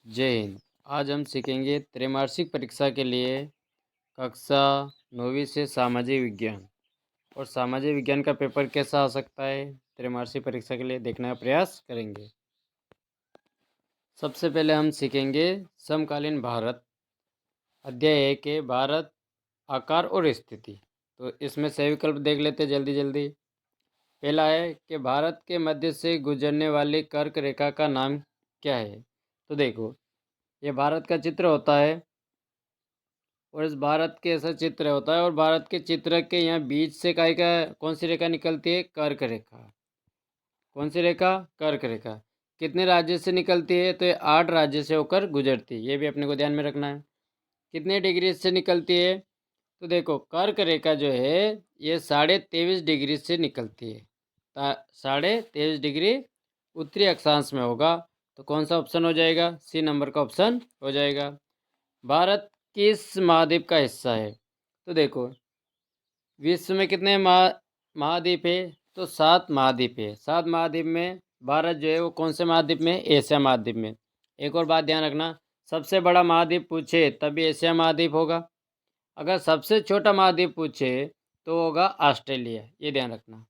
जय हिंद। आज हम सीखेंगे त्रैमासिक परीक्षा के लिए कक्षा 9वीं से सामाजिक विज्ञान और सामाजिक विज्ञान का पेपर कैसा आ सकता है। त्रैमासिक परीक्षा के लिए देखने का प्रयास करेंगे। सबसे पहले हम सीखेंगे समकालीन भारत अध्याय 1 के भारत आकार और स्थिति। तो इसमें सही विकल्प देख लेते जल्दी जल्दी। पहला है कि भारत के मध्य से गुजरने वाली कर्क रेखा का नाम क्या है। तो देखो, ये भारत का चित्र होता है और इस भारत के ऐसा चित्र होता है और भारत के चित्र के यहाँ बीच से काय का कौन सी रेखा निकलती है? कर्क रेखा। कौन सी रेखा? कर्क रेखा। कितने राज्य से निकलती है? तो ये 8 राज्य से होकर गुजरती है। ये भी अपने को ध्यान में रखना है। कितने डिग्री से निकलती है? तो देखो, कर्क रेखा जो है ये 23.5 डिग्री से निकलती है। 23.5 डिग्री उत्तरी अक्षांश में होगा। तो कौन सा ऑप्शन हो जाएगा? सी नंबर का ऑप्शन हो जाएगा। भारत किस महाद्वीप का हिस्सा है? तो देखो, विश्व में कितने महाद्वीप है? तो 7 महाद्वीप है। 7 महाद्वीप में भारत जो है वो कौन से महाद्वीप में? एशिया महाद्वीप में। एक और बात ध्यान रखना, सबसे बड़ा महाद्वीप पूछे तभी एशिया महाद्वीप होगा। अगर सबसे छोटा महाद्वीप पूछे तो होगा ऑस्ट्रेलिया। ये ध्यान रखना।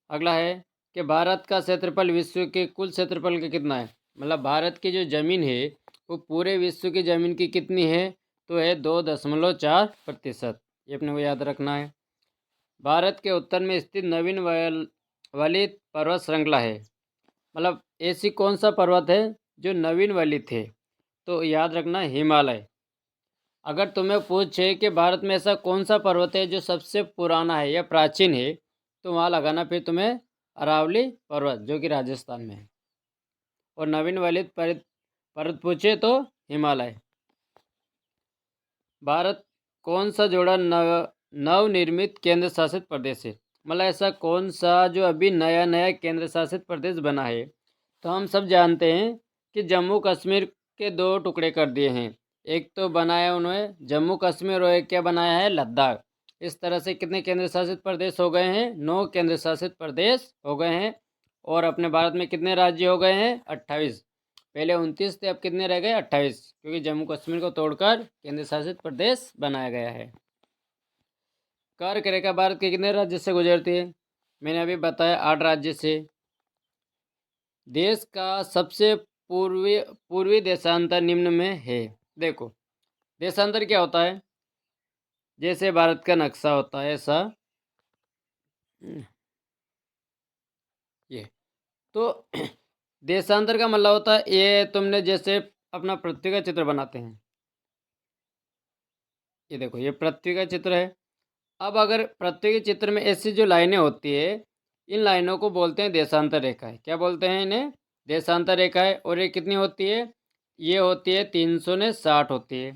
अगला है कि भारत का क्षेत्रफल विश्व के कुल क्षेत्रफल का कितना है? मतलब भारत की जो ज़मीन है वो पूरे विश्व की ज़मीन की कितनी है? तो है 2.4%। ये अपने को याद रखना है। भारत के उत्तर में स्थित नवीन वलित पर्वत श्रृंखला है। मतलब ऐसी कौन सा पर्वत है जो नवीन वलित है? तो याद रखना, हिमालय। अगर तुम्हें पूछे कि भारत में ऐसा कौन सा पर्वत है जो सबसे पुराना है या प्राचीन है, तो वहाँ लगाना फिर तुम्हें अरावली पर्वत, जो कि राजस्थान में है। और नवीन वलित पर्वत पूछे तो हिमालय। भारत कौन सा जोड़ा नवनिर्मित केंद्र शासित प्रदेश है? मतलब ऐसा कौन सा जो अभी नया नया केंद्र शासित प्रदेश बना है? तो हम सब जानते हैं कि जम्मू कश्मीर के 2 टुकड़े कर दिए हैं। एक तो बनाया उन्होंने जम्मू कश्मीर और एक क्या बनाया है? लद्दाख। इस तरह से कितने केंद्र शासित प्रदेश हो गए हैं? 9 केंद्र शासित प्रदेश हो गए हैं। और अपने भारत में कितने राज्य हो गए हैं? 28। पहले 29 थे, अब कितने रह गए? 28, क्योंकि जम्मू कश्मीर को तोड़कर केंद्र शासित प्रदेश बनाया गया है। कर्क रेखा भारत के कितने राज्य से गुजरती है? मैंने अभी बताया 8 राज्य से। देश का सबसे पूर्वी देशांतर निम्न में है। देखो, देशांतर क्या होता है? जैसे भारत का नक्शा होता है ऐसा ये। तो देशांतर का मतलब होता है ये तुमने जैसे अपना पृथ्वी का चित्र बनाते हैं। ये देखो, ये पृथ्वी का चित्र है। अब अगर पृथ्वी के चित्र में ऐसी जो लाइनें होती है, इन लाइनों को बोलते हैं देशांतर रेखाएं। क्या बोलते हैं इन्हें? देशांतर रेखाएं। और ये कितनी होती है? ये होती है 360 होती है।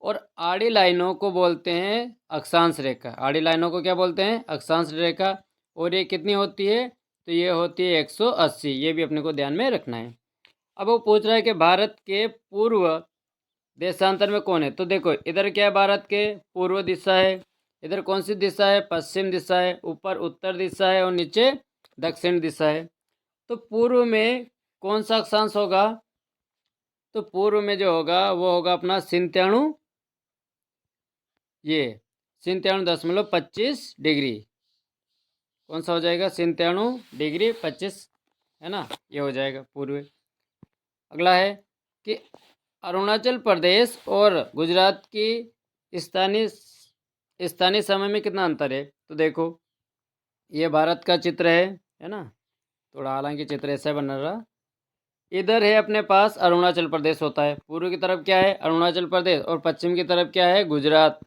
और आड़ी लाइनों को बोलते हैं अक्षांश रेखा। आड़ी लाइनों को क्या बोलते हैं? अक्षांश रेखा। और ये कितनी होती है? तो ये होती है 180। ये भी अपने को ध्यान में रखना है। अब वो पूछ रहा है कि भारत के पूर्व देशांतर में कौन है? तो देखो, इधर क्या है? भारत के पूर्व दिशा है। इधर कौन सी दिशा है? पश्चिम दिशा है। ऊपर उत्तर दिशा है और नीचे दक्षिण दिशा है। तो पूर्व में कौन सा अक्षांश होगा? तो पूर्व में जो होगा वो होगा अपना 97, ये 97.25 डिग्री। कौन सा हो जाएगा? 97 डिग्री 25, है ना? ये हो जाएगा पूर्व। अगला है कि अरुणाचल प्रदेश और गुजरात की स्थानीय स्थानीय समय में कितना अंतर है? तो देखो, ये भारत का चित्र है ना? थोड़ा हालांकि चित्र ऐसा बन रहा। इधर है अपने पास अरुणाचल प्रदेश होता है। पूर्व की तरफ क्या है? अरुणाचल प्रदेश। और पश्चिम की तरफ क्या है? गुजरात।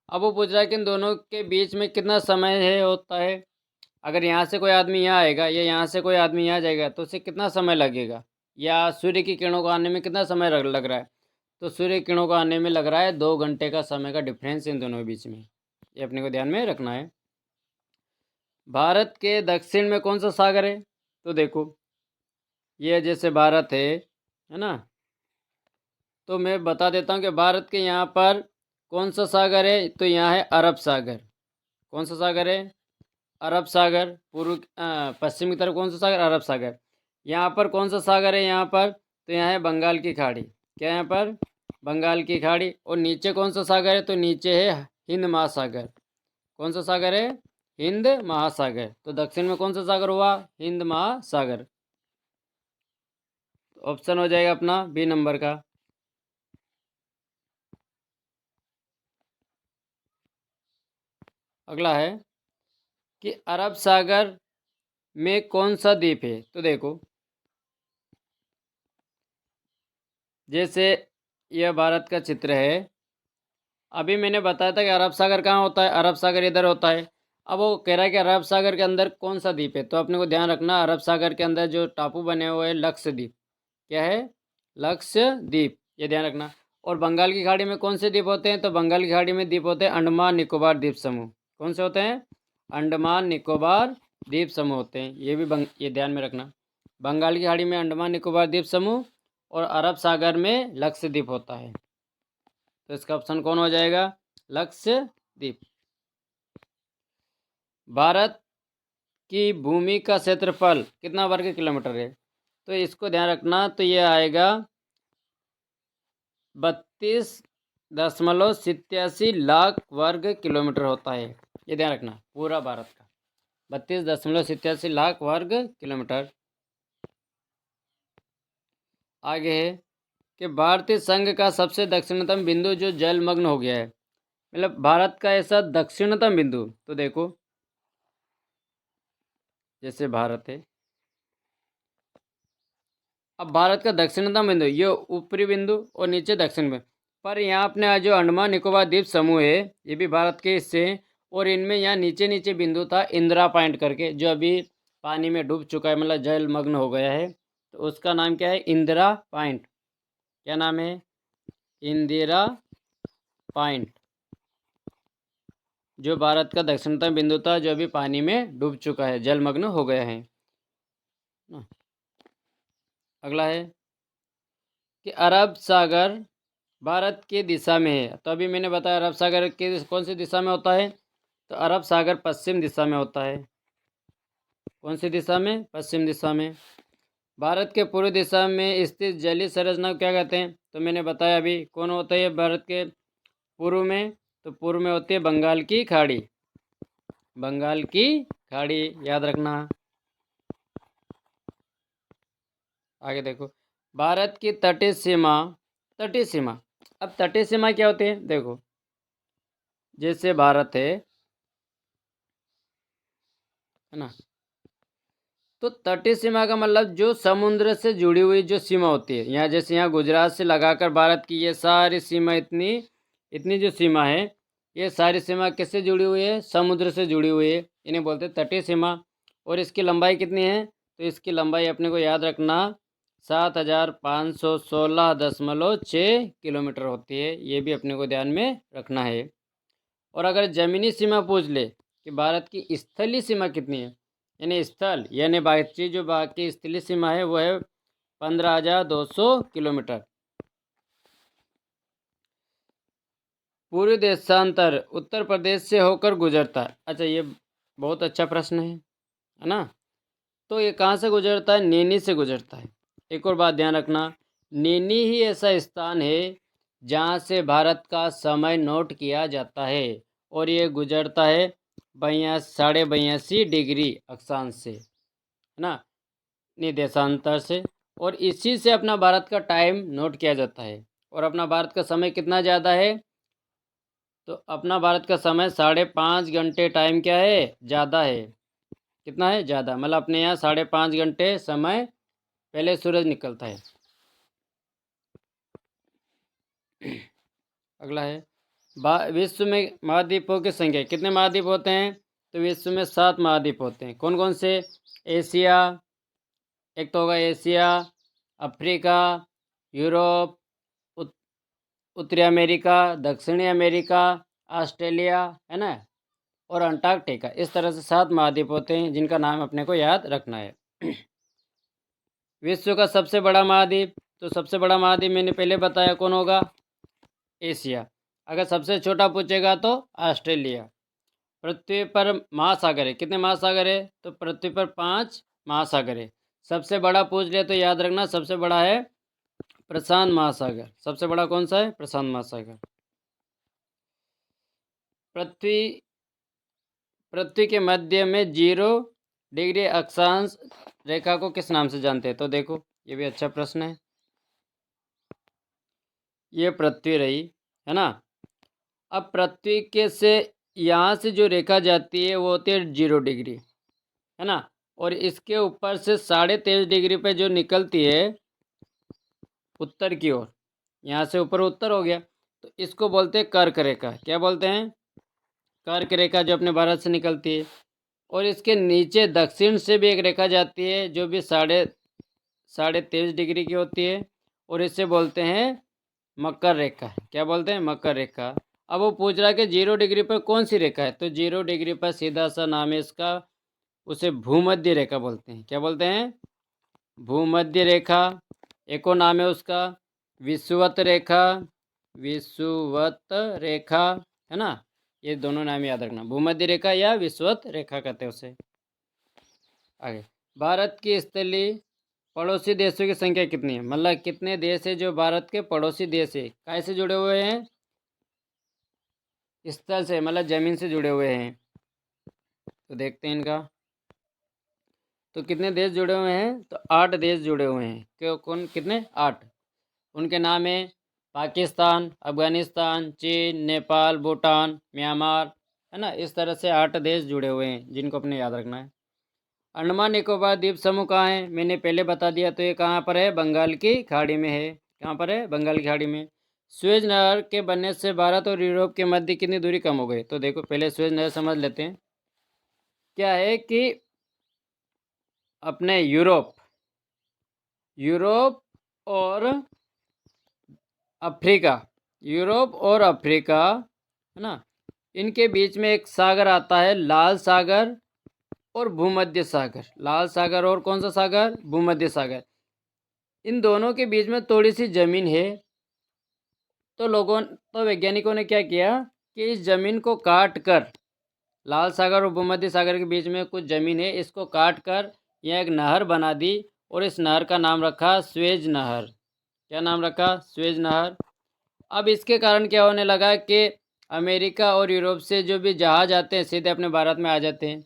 अब वो पूछ रहा है कि इन दोनों के बीच में कितना समय है होता है। अगर यहाँ से कोई आदमी यहाँ आएगा या यहाँ से कोई आदमी यहाँ जाएगा तो उसे कितना समय लगेगा? या सूर्य की किरणों को आने में कितना समय लग रहा है? तो सूर्य किरणों को आने में लग रहा है 2 घंटे का समय का डिफरेंस इन दोनों के बीच में। ये अपने को ध्यान में रखना है। भारत के दक्षिण में कौन सा सागर है? तो देखो, ये जैसे भारत है ना? तो मैं बता देता हूँ कि भारत के यहाँ पर कौन सा सागर है? तो यहाँ है अरब सागर। कौन सा सागर है? अरब सागर। पश्चिम की तरफ कौन सा सागर? अरब सागर। यहाँ पर कौन सा सागर है? यहाँ पर तो यहाँ है बंगाल की खाड़ी। क्या है यहाँ पर? बंगाल की खाड़ी। और नीचे कौन सा सागर है? तो नीचे है हिंद महासागर। कौन सा सागर है? हिंद महासागर। तो दक्षिण में कौन सा सागर हुआ? हिंद महासागर। तो ऑप्शन हो जाएगा अपना बी नंबर का। अगला है कि अरब सागर में कौन सा द्वीप है? तो देखो, जैसे यह भारत का चित्र है। अभी मैंने बताया था कि अरब सागर कहाँ होता है, अरब सागर इधर होता है। अब वो कह रहा है कि अरब सागर के अंदर कौन सा द्वीप है, तो अपने को ध्यान रखना अरब सागर के अंदर जो टापू बने हुए हैं लक्षद्वीप। क्या है? लक्षद्वीप, ये ध्यान रखना। और बंगाल की खाड़ी में कौन से द्वीप होते हैं? तो बंगाल की खाड़ी में द्वीप होते हैं अंडमान निकोबार द्वीप समूह। कौन से होते हैं? अंडमान निकोबार द्वीप समूह होते हैं। ये ध्यान में रखना। बंगाल की खाड़ी में अंडमान निकोबार द्वीप समूह और अरब सागर में लक्षद्वीप होता है। तो इसका ऑप्शन कौन हो जाएगा? लक्षद्वीप। भारत की भूमि का क्षेत्रफल कितना वर्ग किलोमीटर है? तो इसको ध्यान रखना। तो ये आएगा 32.87 लाख वर्ग किलोमीटर होता है। ये ध्यान रखना, पूरा भारत का 32.87 लाख वर्ग किलोमीटर। आगे है कि भारतीय संघ का सबसे दक्षिणतम बिंदु जो जलमग्न हो गया है, मतलब भारत का ऐसा दक्षिणतम बिंदु। तो देखो, जैसे भारत है, अब भारत का दक्षिणतम बिंदु ये ऊपरी बिंदु और नीचे दक्षिण में। पर यहाँ अपने जो अंडमान निकोबार द्वीप समूह है ये भी भारत के हिस्से हैं। और इनमें यहाँ नीचे नीचे बिंदु था इंदिरा पॉइंट करके, जो अभी पानी में डूब चुका है, मतलब जलमग्न हो गया है। तो उसका नाम क्या है? इंदिरा पॉइंट। क्या नाम है? इंदिरा पॉइंट, जो भारत का दक्षिणतम बिंदु था, जो अभी पानी में डूब चुका है, जलमग्न हो गया है। अगला है कि अरब सागर भारत की दिशा में है। तो अभी मैंने बताया अरब सागर के कौन सी दिशा में होता है? तो अरब सागर पश्चिम दिशा में होता है। कौन सी दिशा में? पश्चिम दिशा में। भारत के पूर्व दिशा में स्थित जलीय संरचना को क्या कहते हैं? तो मैंने बताया अभी कौन होता है भारत के पूर्व में। तो पूर्व में होती है बंगाल की खाड़ी। बंगाल की खाड़ी याद रखना। आगे देखो, भारत की तटीय सीमा। तटीय सीमा, अब तटीय सीमा क्या होती है? देखो, जैसे भारत है ना, तो तटीय सीमा का मतलब जो समुद्र से जुड़ी हुई जो सीमा होती है। यहाँ जैसे यहाँ गुजरात से लगाकर भारत की ये सारी सीमा, इतनी इतनी जो सीमा है, ये सारी सीमा किससे जुड़ी हुई है? समुद्र से जुड़ी हुई है। इन्हें बोलते हैं तटीय सीमा। और इसकी लंबाई कितनी है? तो इसकी लंबाई अपने को याद रखना 7,516.6 किलोमीटर होती है। ये भी अपने को ध्यान में रखना है। और अगर जमीनी सीमा पूछ ले कि भारत की स्थलीय सीमा कितनी है, यानी स्थल यानी बाकी जो बाकी स्थलीय सीमा है वो है 15,200 किलोमीटर। पूर्वी देशांतर उत्तर प्रदेश से होकर गुजरता है। अच्छा, ये बहुत अच्छा प्रश्न है ना। तो ये कहाँ से गुजरता है? नैनी से गुजरता है। एक और बात ध्यान रखना, नैनी ही ऐसा स्थान है जहाँ से भारत का समय नोट किया जाता है। और ये गुजरता है 82.82 डिग्री अक्षांश से, है ना, निर्देशांतर से। और इसी से अपना भारत का टाइम नोट किया जाता है। और अपना भारत का समय कितना ज़्यादा है? तो अपना भारत का समय 5.5 घंटे टाइम क्या है? ज़्यादा है। कितना है? ज़्यादा, मतलब अपने यहाँ 5.5 घंटे समय पहले सूरज निकलता है। अगला है विश्व में महाद्वीपों की संख्या। कितने महाद्वीप होते हैं? तो विश्व में 7 महाद्वीप होते हैं। कौन कौन से? एशिया, एक तो होगा एशिया, अफ्रीका, यूरोप, उत्तरी अमेरिका, दक्षिणी अमेरिका, ऑस्ट्रेलिया, है ना, और अंटार्कटिका। इस तरह से 7 महाद्वीप होते हैं जिनका नाम अपने को याद रखना है। विश्व का सबसे बड़ा महाद्वीप, तो सबसे बड़ा महाद्वीप मैंने पहले बताया कौन होगा? एशिया। अगर सबसे छोटा पूछेगा तो ऑस्ट्रेलिया। पृथ्वी पर महासागर है, कितने महासागर है? तो पृथ्वी पर 5 महासागर है। सबसे बड़ा पूछ ले तो याद रखना सबसे बड़ा है प्रशांत महासागर सबसे बड़ा कौन सा है? प्रशांत महासागर। पृथ्वी के मध्य में 0 डिग्री अक्षांश रेखा को किस नाम से जानते हैं? तो देखो ये भी अच्छा प्रश्न है। ये पृथ्वी रही, है ना। अब पृथ्वी के से यहाँ से जो रेखा जाती है वो होती है 0 डिग्री, है ना। और इसके ऊपर से 23.5 डिग्री पे जो निकलती है उत्तर की ओर, यहाँ से ऊपर उत्तर हो गया, तो इसको बोलते हैं कर्क रेखा। क्या बोलते हैं? कर्क रेखा, जो अपने भारत से निकलती है। और इसके नीचे दक्षिण से भी एक रेखा जाती है जो भी 23.5 डिग्री की होती है, और इसे बोलते हैं मकर रेखा। क्या बोलते हैं? मकर रेखा। अब वो पूछ रहा है कि 0 डिग्री पर कौन सी रेखा है, तो 0 डिग्री पर सीधा सा नाम है इसका, उसे भूमध्य रेखा बोलते हैं। क्या बोलते हैं? भूमध्य रेखा। एक और नाम है उसका विषुवत रेखा। विषुवत रेखा, है ना। ये दोनों नाम याद रखना, भूमध्य रेखा या विषुवत रेखा कहते हैं उसे। आगे, भारत की स्थलीय पड़ोसी देशों की संख्या कितनी है? मतलब कितने देश है जो भारत के पड़ोसी देश है, कैसे जुड़े हुए हैं? स्थल से, मतलब जमीन से जुड़े हुए हैं। तो देखते हैं इनका, तो कितने देश जुड़े हुए हैं? तो 8 देश जुड़े हुए हैं। क्यों? कौन? कितने? 8। उनके नाम है पाकिस्तान, अफगानिस्तान, चीन, नेपाल, भूटान, म्यांमार, है ना। इस तरह से 8 देश जुड़े हुए हैं जिनको अपने याद रखना है। अंडमान निकोबार द्वीप समूह कहाँ है? मैंने पहले बता दिया, तो ये कहाँ पर है? बंगाल की खाड़ी में है। कहाँ पर है? बंगाल की खाड़ी में। सुएज नहर के बनने से भारत और यूरोप के मध्य कितनी दूरी कम हो गई? तो देखो पहले सुएज नहर समझ लेते हैं। क्या है कि अपने यूरोप और अफ्रीका, यूरोप और अफ्रीका, है ना, इनके बीच में एक सागर आता है, लाल सागर और भूमध्य सागर। लाल सागर और कौन सा सागर? भूमध्य सागर। इन दोनों के बीच में थोड़ी सी जमीन है, तो वैज्ञानिकों ने क्या किया कि इस जमीन को काट कर, लाल सागर और भूमध्य सागर के बीच में कुछ जमीन है, इसको काट कर यह एक नहर बना दी, और इस नहर का नाम रखा स्वेज नहर। क्या नाम रखा? स्वेज नहर। अब इसके कारण क्या होने लगा कि अमेरिका और यूरोप से जो भी जहाज आते हैं सीधे अपने भारत में आ जाते हैं।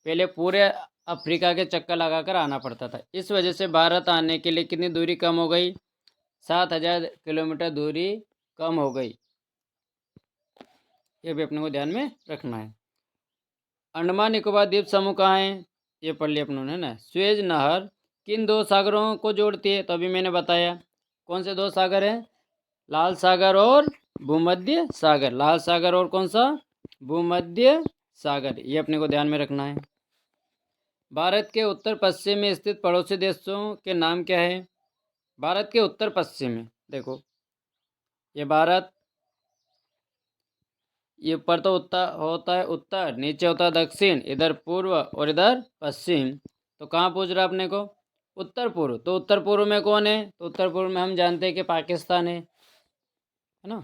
पहले पूरे अफ्रीका के चक्कर लगाकर आना पड़ता था। इस वजह से भारत आने के लिए कितनी दूरी कम हो गई? 7,000 किलोमीटर दूरी कम हो गई। ये भी अपने को ध्यान में रखना है। अंडमान निकोबार द्वीप समूह कहाँ है? ये पढ़ लिया अपनों ने ना। स्वेज नहर किन 2 सागरों को जोड़ती है? तो अभी मैंने बताया कौन से 2 सागर हैं? लाल सागर और भूमध्य सागर। लाल सागर और कौन सा? भूमध्य सागर। ये अपने को ध्यान में रखना है। भारत के उत्तर पश्चिम में स्थित पड़ोसी देशों के नाम क्या है? भारत के उत्तर पश्चिम में देखो, ये भारत, ये ऊपर तो उत्तर होता है, उत्तर, नीचे होता है दक्षिण, इधर पूर्व और इधर पश्चिम। तो कहाँ पूछ रहा है अपने को? उत्तर पूर्व। तो उत्तर पूर्व में कौन है? तो उत्तर पूर्व में हम जानते हैं कि पाकिस्तान है ना।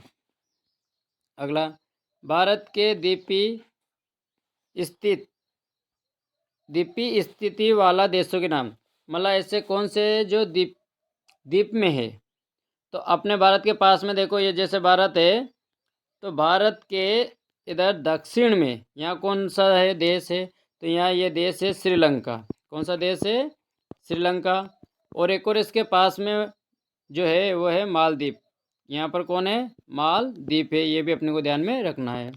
अगला, भारत के द्वीपी स्थिति वाला देशों के नाम। मतलब ऐसे कौन से जो द्वीप में है? तो अपने भारत के पास में देखो, ये जैसे भारत है, तो भारत के इधर दक्षिण में यहाँ कौन सा है देश है? तो यहाँ ये देश है श्रीलंका। कौन सा देश है? श्रीलंका। और एक और इसके पास में जो है वो है मालदीव। यहाँ पर कौन है? मालदीव है। ये भी अपने को ध्यान में रखना है।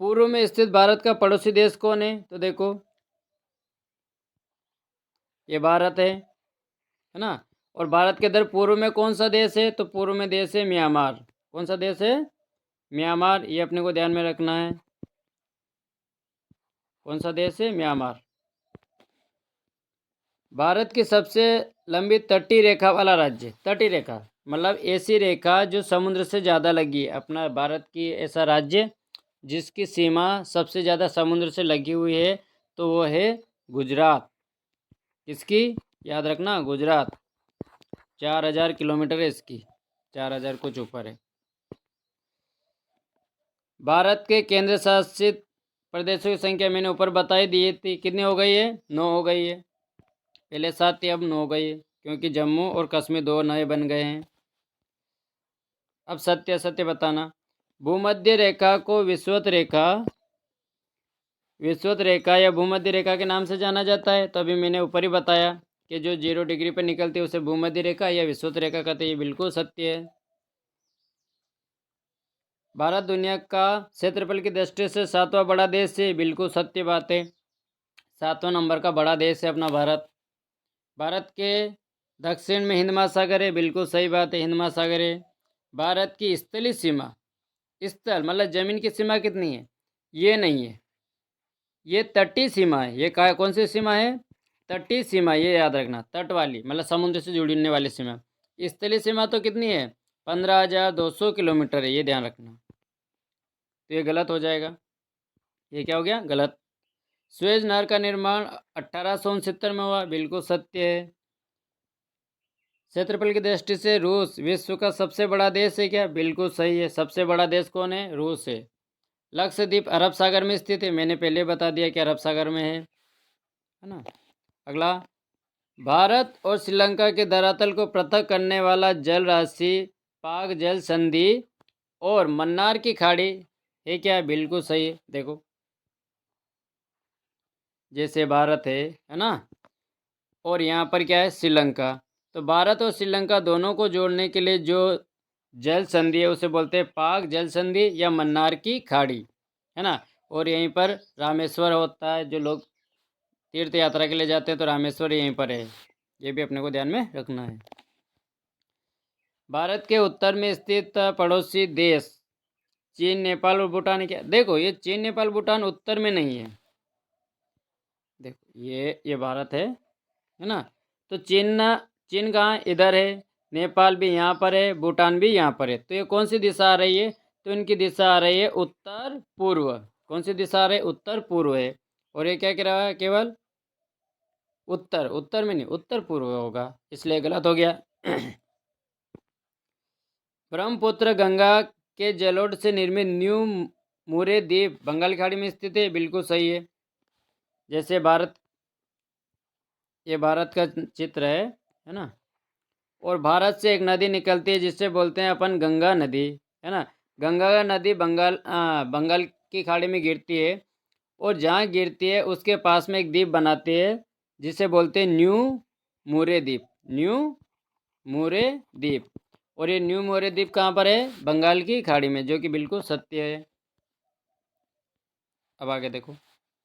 पूर्व में स्थित भारत का पड़ोसी देश कौन है? तो देखो ये भारत है ना। और भारत के इधर पूर्व में कौन सा देश है? तो पूर्व में देश है म्यांमार। कौन सा देश है? म्यांमार। ये अपने को ध्यान में रखना है। कौन सा देश है? म्यांमार। भारत की सबसे लंबी तटीय रेखा वाला राज्य। तटीय रेखा मतलब ऐसी रेखा जो समुद्र से ज़्यादा लगी है। अपना भारत की ऐसा राज्य जिसकी सीमा सबसे ज़्यादा समुद्र से लगी हुई है, तो वो है गुजरात। किसकी? याद रखना, गुजरात। 4,000 किलोमीटर है इसकी, 4,000 कुछ ऊपर है। भारत के केंद्र शासित प्रदेशों की संख्या मैंने ऊपर बताई दी थी, कितनी हो गई है? 9 हो गई है। पहले 7 थी, अब 9 हो गई, क्योंकि जम्मू और कश्मीर 2 नए बन गए हैं। अब सत्य असत्य बताना। भूमध्य रेखा को विषुवत रेखा या भूमध्य रेखा के नाम से जाना जाता है। तो अभी मैंने ऊपर ही बताया कि जो 0 डिग्री पर निकलती है उसे भूमध्य रेखा या विषुवत रेखा कहते हैं। ये बिल्कुल सत्य है। भारत दुनिया का क्षेत्रफल की दृष्टि से 7वां बड़ा देश है। बिल्कुल सत्य बात है। 7वां नंबर का बड़ा देश है अपना भारत। भारत के दक्षिण में हिंद महासागर है। बिल्कुल सही बात है, हिंद महासागर है। भारत की स्थलीय सीमा, स्थल मतलब जमीन की सीमा कितनी है? ये नहीं है, ये तटीय सीमा है। ये कौन सी सीमा है? तटीय सीमा, ये याद रखना। तट वाली मतलब समुद्र से जुड़ने वाली सीमा। स्थलीय सीमा तो कितनी है? 15,200 किलोमीटर है, ये ध्यान रखना। तो ये गलत हो जाएगा। ये क्या हो गया? गलत। सुएज नहर का निर्माण 1869 में हुआ। बिल्कुल सत्य है। क्षेत्रफल की दृष्टि से रूस विश्व का सबसे बड़ा देश है क्या? बिल्कुल सही है। सबसे बड़ा देश कौन है? रूस है। लक्षद्वीप अरब सागर में स्थित है। मैंने पहले बता दिया कि अरब सागर में है ना। अगला, भारत और श्रीलंका के धरातल को पृथक करने वाला जल राशि पाक जल संधि और मन्नार की खाड़ी है क्या? बिल्कुल सही है। देखो, जैसे भारत है ना, और यहाँ पर क्या है? श्रीलंका। तो भारत और श्रीलंका दोनों को जोड़ने के लिए जो जल संधि है उसे बोलते हैं पाक जल संधि या मन्नार की खाड़ी, है ना। और यहीं पर रामेश्वर होता है। जो लोग तीर्थ यात्रा के लिए जाते हैं तो रामेश्वर यहीं पर है। ये भी अपने को ध्यान में रखना है। भारत के उत्तर में स्थित पड़ोसी देश चीन, नेपाल और भूटान है क्या? देखो, ये चीन, नेपाल, भूटान उत्तर में नहीं है। देखो, ये भारत है ना। तो चीन कहाँ? इधर है। नेपाल भी यहाँ पर है, भूटान भी यहाँ पर है। तो ये कौन सी दिशा आ रही है? तो इनकी दिशा आ रही है उत्तर पूर्व। कौन सी दिशा आ रही है? उत्तर पूर्व है। और ये क्या कह रहा है? केवल उत्तर, उत्तर में नहीं, उत्तर पूर्व होगा, इसलिए गलत हो गया। ब्रह्मपुत्र गंगा के जलोढ़ से निर्मित न्यू मुरे द्वीप बंगाल की खाड़ी में स्थित है। बिल्कुल सही है। जैसे भारत, ये भारत का चित्र है ना। और भारत से एक नदी निकलती है जिससे बोलते हैं अपन गंगा नदी, है ना। गंगा नदी बंगाल की खाड़ी में गिरती है। और जहाँ गिरती है उसके पास में एक द्वीप बनाती है जिसे बोलते हैं न्यू मुरे द्वीप। न्यू मुरे द्वीप। और ये न्यू मोरे द्वीप कहाँ पर है? बंगाल की खाड़ी में, जो कि बिल्कुल सत्य है। अब आगे देखो,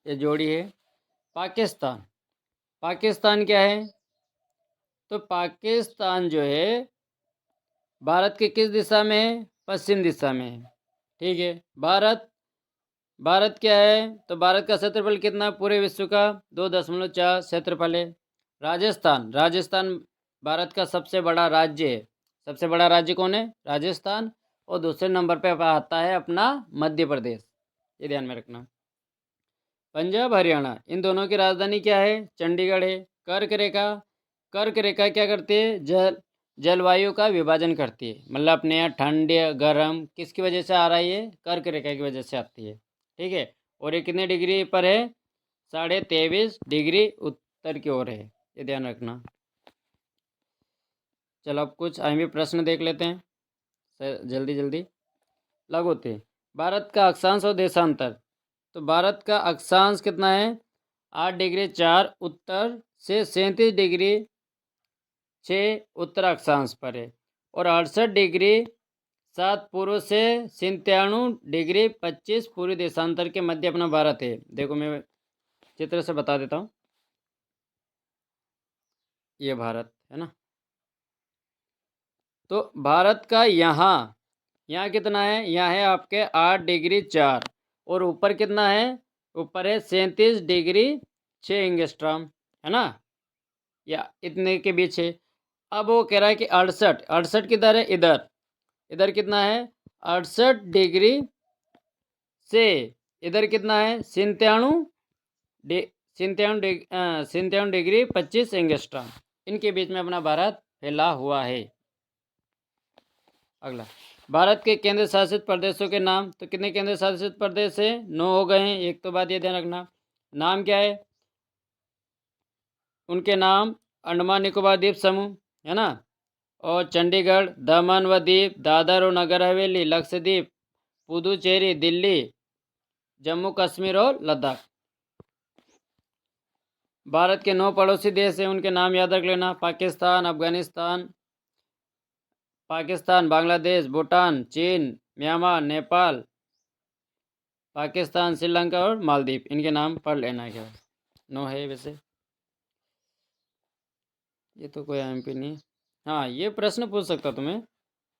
ये जोड़ी है पाकिस्तान। पाकिस्तान क्या है? तो पाकिस्तान जो है भारत के किस दिशा में है? पश्चिम दिशा में है। ठीक है। भारत क्या है? तो भारत का क्षेत्रफल कितना है? पूरे विश्व का 2.4 क्षेत्रफल है। राजस्थान भारत का सबसे बड़ा राज्य है। सबसे बड़ा राज्य कौन है? राजस्थान। और दूसरे नंबर पे आता है अपना मध्य प्रदेश। ये ध्यान में रखना। पंजाब हरियाणा इन दोनों की राजधानी क्या है? चंडीगढ़ है। कर्क रेखा क्या करती है? जलवायु का विभाजन करती है। मतलब अपने यहाँ ठंड गर्म किसकी वजह से आ रही है? कर्क रेखा की वजह से आती है। ठीक है। और ये कितने डिग्री पर है? 23.5 डिग्री उत्तर की ओर है। ये ध्यान रखना। चलो अब कुछ अहम प्रश्न देख लेते हैं जल्दी जल्दी। लघुत्तम, भारत का अक्षांश और देशांतर। तो भारत का अक्षांश कितना है? 8 डिग्री 4 उत्तर से 37 डिग्री 6 उत्तर अक्षांश पर है। और 68 डिग्री 7 पूर्व से 97 डिग्री 25 पूर्वी देशांतर के मध्य अपना भारत है। देखो, मैं चित्र से बता देता हूँ। ये भारत है ना। तो भारत का यहाँ कितना है? यहाँ है आपके 8 डिग्री 4। और ऊपर कितना है? ऊपर है 37 डिग्री 6 है ना। या इतने के बीच है। अब वो कह रहा है कि 68 किधर है? इधर। इधर कितना है? 68 डिग्री से इधर कितना है? 97 डिग्री 25 इनके बीच में अपना भारत फैला हुआ है। अगला, भारत के केंद्र शासित प्रदेशों के नाम। तो कितने केंद्र शासित प्रदेश है? 9 हो गए हैं। एक तो बात ये ध्यान रखना, नाम क्या है उनके नाम अंडमान निकोबार द्वीप समूह, है ना, और चंडीगढ़, दमन व दीप, दादर और नगर हवेली, लक्षद्वीप, पुदुचेरी, दिल्ली, जम्मू कश्मीर और लद्दाख। भारत के 9 पड़ोसी देश हैं, उनके नाम याद रख लेना। पाकिस्तान, अफगानिस्तान, बांग्लादेश, भूटान, चीन, म्यांमार, नेपाल, पाकिस्तान, श्रीलंका और मालदीव। इनके नाम पढ़ लेना क्या 9 है वैसे। ये तो कोई एमपी नहीं। हाँ, ये प्रश्न पूछ सकता तुम्हें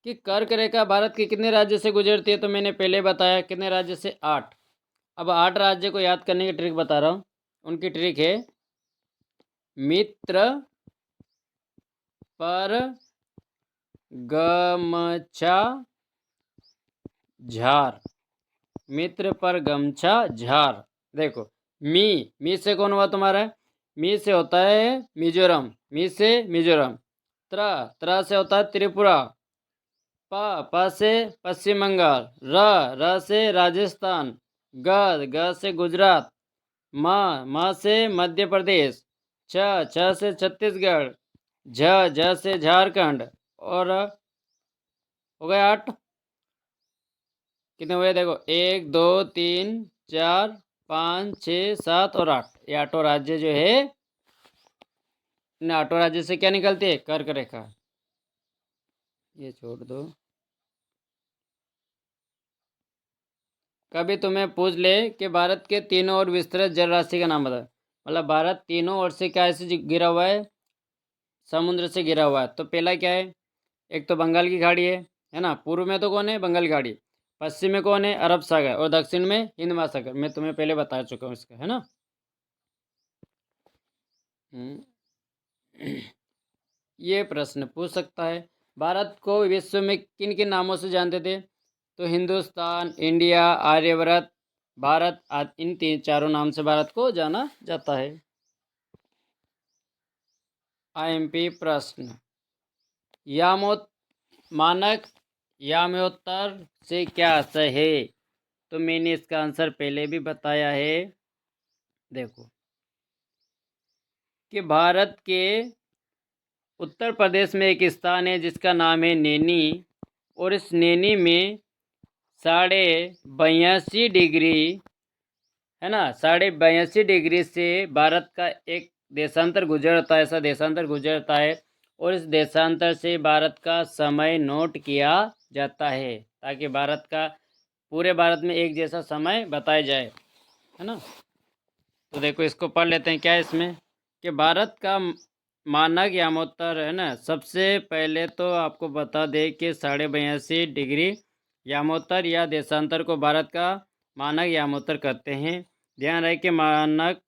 कि कर्क रेखा भारत के कितने राज्य से गुजरती है। तो मैंने पहले बताया कितने राज्य से, 8। अब 8 राज्य को याद करने की ट्रिक बता रहा हूँ। उनकी ट्रिक है मित्र पर गमछा झार, मित्र पर गमछा झार। देखो, मी से कौन हुआ तुम्हारा, मी से होता है मिजोरम, मी से मिजोरम। त्र से होता है त्रिपुरा, प से पश्चिम बंगाल, र से राजस्थान, ग से गुजरात, म से मध्य प्रदेश, छ से छत्तीसगढ़, झ से झारखंड। और हो गए 8। कितने हुए देखो, 1 2 3 4 5 6 7 और 8। ये 8 राज्य जो है, इन 8 राज्य से क्या निकलती है, कर्क रेखा। ये छोड़ दो। कभी तुम्हें पूछ ले कि भारत के तीनों ओर विस्तृत जल राशि का नाम बता, मतलब भारत तीनों ओर से क्या ऐसे घिरा हुआ है, समुद्र से घिरा हुआ है। तो पहला क्या है, एक तो बंगाल की खाड़ी है ना। पूर्व में तो कौन है, बंगाल की खाड़ी। पश्चिम में कौन है, अरब सागर। और दक्षिण में हिंद महासागर। मैं तुम्हें पहले बता चुका हूँ इसका, है ना। ये प्रश्न पूछ सकता है, भारत को विश्व में किन किन नामों से जानते थे। तो हिंदुस्तान, इंडिया, आर्यव्रत, भारत, इन 3-4 नाम से भारत को जाना जाता है। आईएमपी प्रश्न, यामोत मानक याम्योत्तर से क्या आशय है। तो मैंने इसका आंसर पहले भी बताया है। देखो कि भारत के उत्तर प्रदेश में एक स्थान है जिसका नाम है नैनी, और इस नैनी में 82.5 डिग्री, है ना, 82.5 डिग्री से भारत का एक देशांतर गुजरता है, ऐसा देशांतर गुजरता है। और इस देशांतर से भारत का समय नोट किया जाता है, ताकि भारत का पूरे भारत में एक जैसा समय बताया जाए, है ना। तो देखो, इसको पढ़ लेते हैं। क्या है इसमें कि भारत का मानक यामोत्तर, है ना। सबसे पहले तो आपको बता दें कि 82.5 डिग्री यामोत्तर या देशांतर को भारत का मानक यामोत्तर कहते हैं। ध्यान रहे कि मानक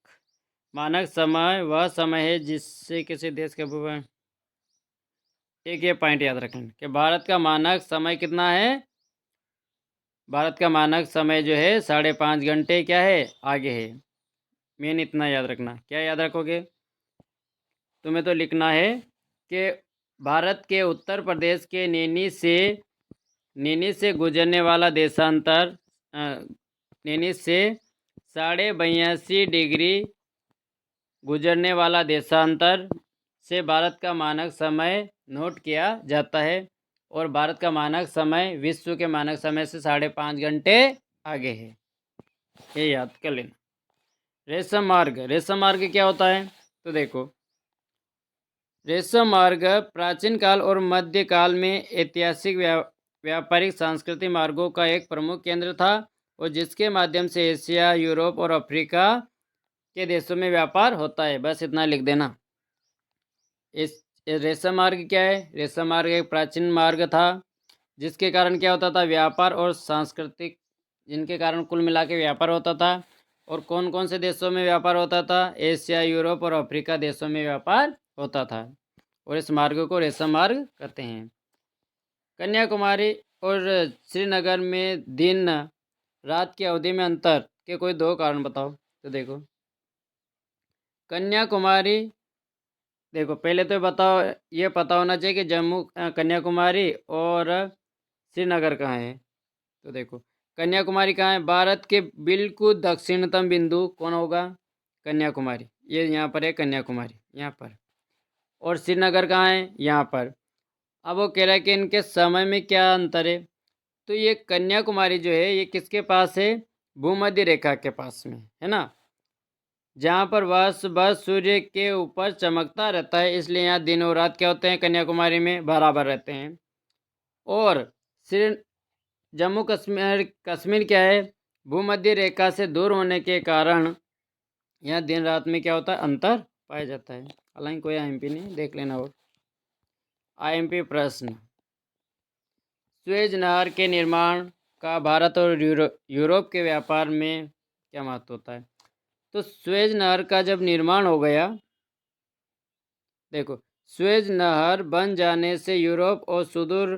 समय वह समय है जिससे किसी देश के भूभाग, एक ये पॉइंट याद रखें कि भारत का मानक समय कितना है। भारत का मानक समय जो है 5.5 घंटे क्या है, आगे है। मेन इतना याद रखना। क्या याद रखोगे, तुम्हें तो लिखना है कि भारत के उत्तर प्रदेश के नैनी से गुजरने वाला देशांतर, नैनी से 82.5 डिग्री गुजरने वाला देशांतर से भारत का मानक समय नोट किया जाता है। और भारत का मानक समय विश्व के मानक समय से 5.5 घंटे आगे है, ये याद कर लेना। रेशम मार्ग क्या होता है। तो देखो, रेशम मार्ग प्राचीन काल और मध्य काल में ऐतिहासिक व्यापारिक सांस्कृतिक मार्गों का एक प्रमुख केंद्र था, और जिसके माध्यम से एशिया, यूरोप और अफ्रीका के देशों में व्यापार होता है। बस इतना लिख देना। इस रेशम मार्ग क्या है, रेशम मार्ग एक प्राचीन मार्ग था जिसके कारण क्या होता था, व्यापार और सांस्कृतिक, जिनके कारण कुल मिला के व्यापार होता था। और कौन कौन से देशों में व्यापार होता था, एशिया, यूरोप और अफ्रीका देशों में व्यापार होता था। और इस मार्ग को रेशम मार्ग कहते हैं। कन्याकुमारी और श्रीनगर में दिन रात की अवधि में अंतर के कोई 2 कारण बताओ। तो देखो, कन्याकुमारी, देखो पहले तो बताओ, ये पता होना चाहिए कि कन्याकुमारी और श्रीनगर कहाँ है। तो देखो, कन्याकुमारी कहाँ है, भारत के बिल्कुल दक्षिणतम बिंदु कौन होगा, कन्याकुमारी, ये यहाँ पर है कन्याकुमारी, यहाँ पर। और श्रीनगर कहाँ है? यहाँ पर। अब वो कह रहा है कि इनके समय में क्या अंतर है। तो ये कन्याकुमारी जो है ये किसके पास है? भूमध्य रेखा के पास में, है ना, जहाँ पर वर्ष भर सूर्य के ऊपर चमकता रहता है, इसलिए यहाँ दिन और रात क्या होते हैं? कन्याकुमारी में बराबर रहते हैं। और श्री जम्मू कश्मीर कश्मीर क्या है? भूमध्य रेखा से दूर होने के कारण यहाँ दिन रात में क्या होता है? अंतर पाया जाता है। हालांकि कोई आईएमपी नहीं, देख लेना। और आईएमपी प्रश्न, सुएज नहर के निर्माण का भारत और यूरोप के व्यापार में क्या महत्व होता है? तो सुएज नहर का जब निर्माण हो गया, देखो, सुएज नहर बन जाने से यूरोप और सुदूर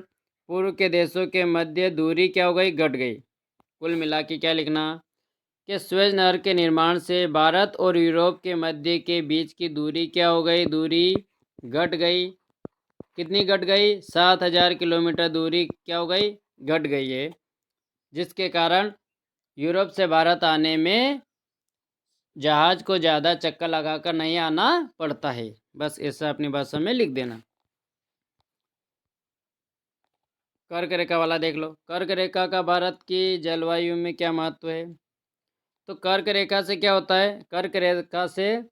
पूर्व के देशों के मध्य दूरी क्या हो गई? घट गई। कुल मिला के क्या लिखना कि सुएज नहर के निर्माण से भारत और यूरोप के मध्य के बीच की दूरी क्या हो गई? दूरी घट गई। कितनी घट गई? 7,000 किलोमीटर दूरी क्या हो गई? घट गई है, जिसके कारण यूरोप से भारत आने में जहाज को ज़्यादा चक्कर लगाकर नहीं आना पड़ता है। बस ऐसा अपनी भाषा में लिख देना। कर्क रेखा वाला देख लो। कर्क रेखा का भारत की जलवायु में क्या महत्व है? तो कर्क रेखा से क्या होता है? कर्क रेखा से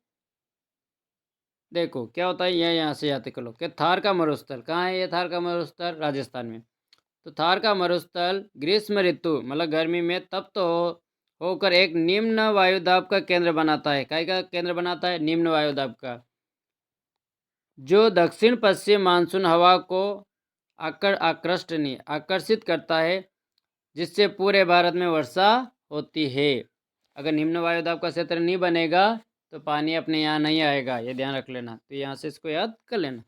देखो क्या होता है, यहाँ से याद कर लो कि थार का मरुस्थल कहाँ है? ये थार का मरुस्थल राजस्थान में। तो थार का मरुस्थल ग्रीष्म ऋतु मतलब गर्मी में तप्त होकर एक निम्न वायुदाब का केंद्र बनाता है। काय का केंद्र बनाता है? निम्न वायुदाब का, जो दक्षिण पश्चिम मानसून हवा को आकर्षित करता है, जिससे पूरे भारत में वर्षा होती है। अगर निम्न वायुदाब का क्षेत्र नहीं बनेगा तो पानी अपने यहाँ नहीं आएगा, ये ध्यान रख लेना। तो यहाँ से इसको याद कर लेना।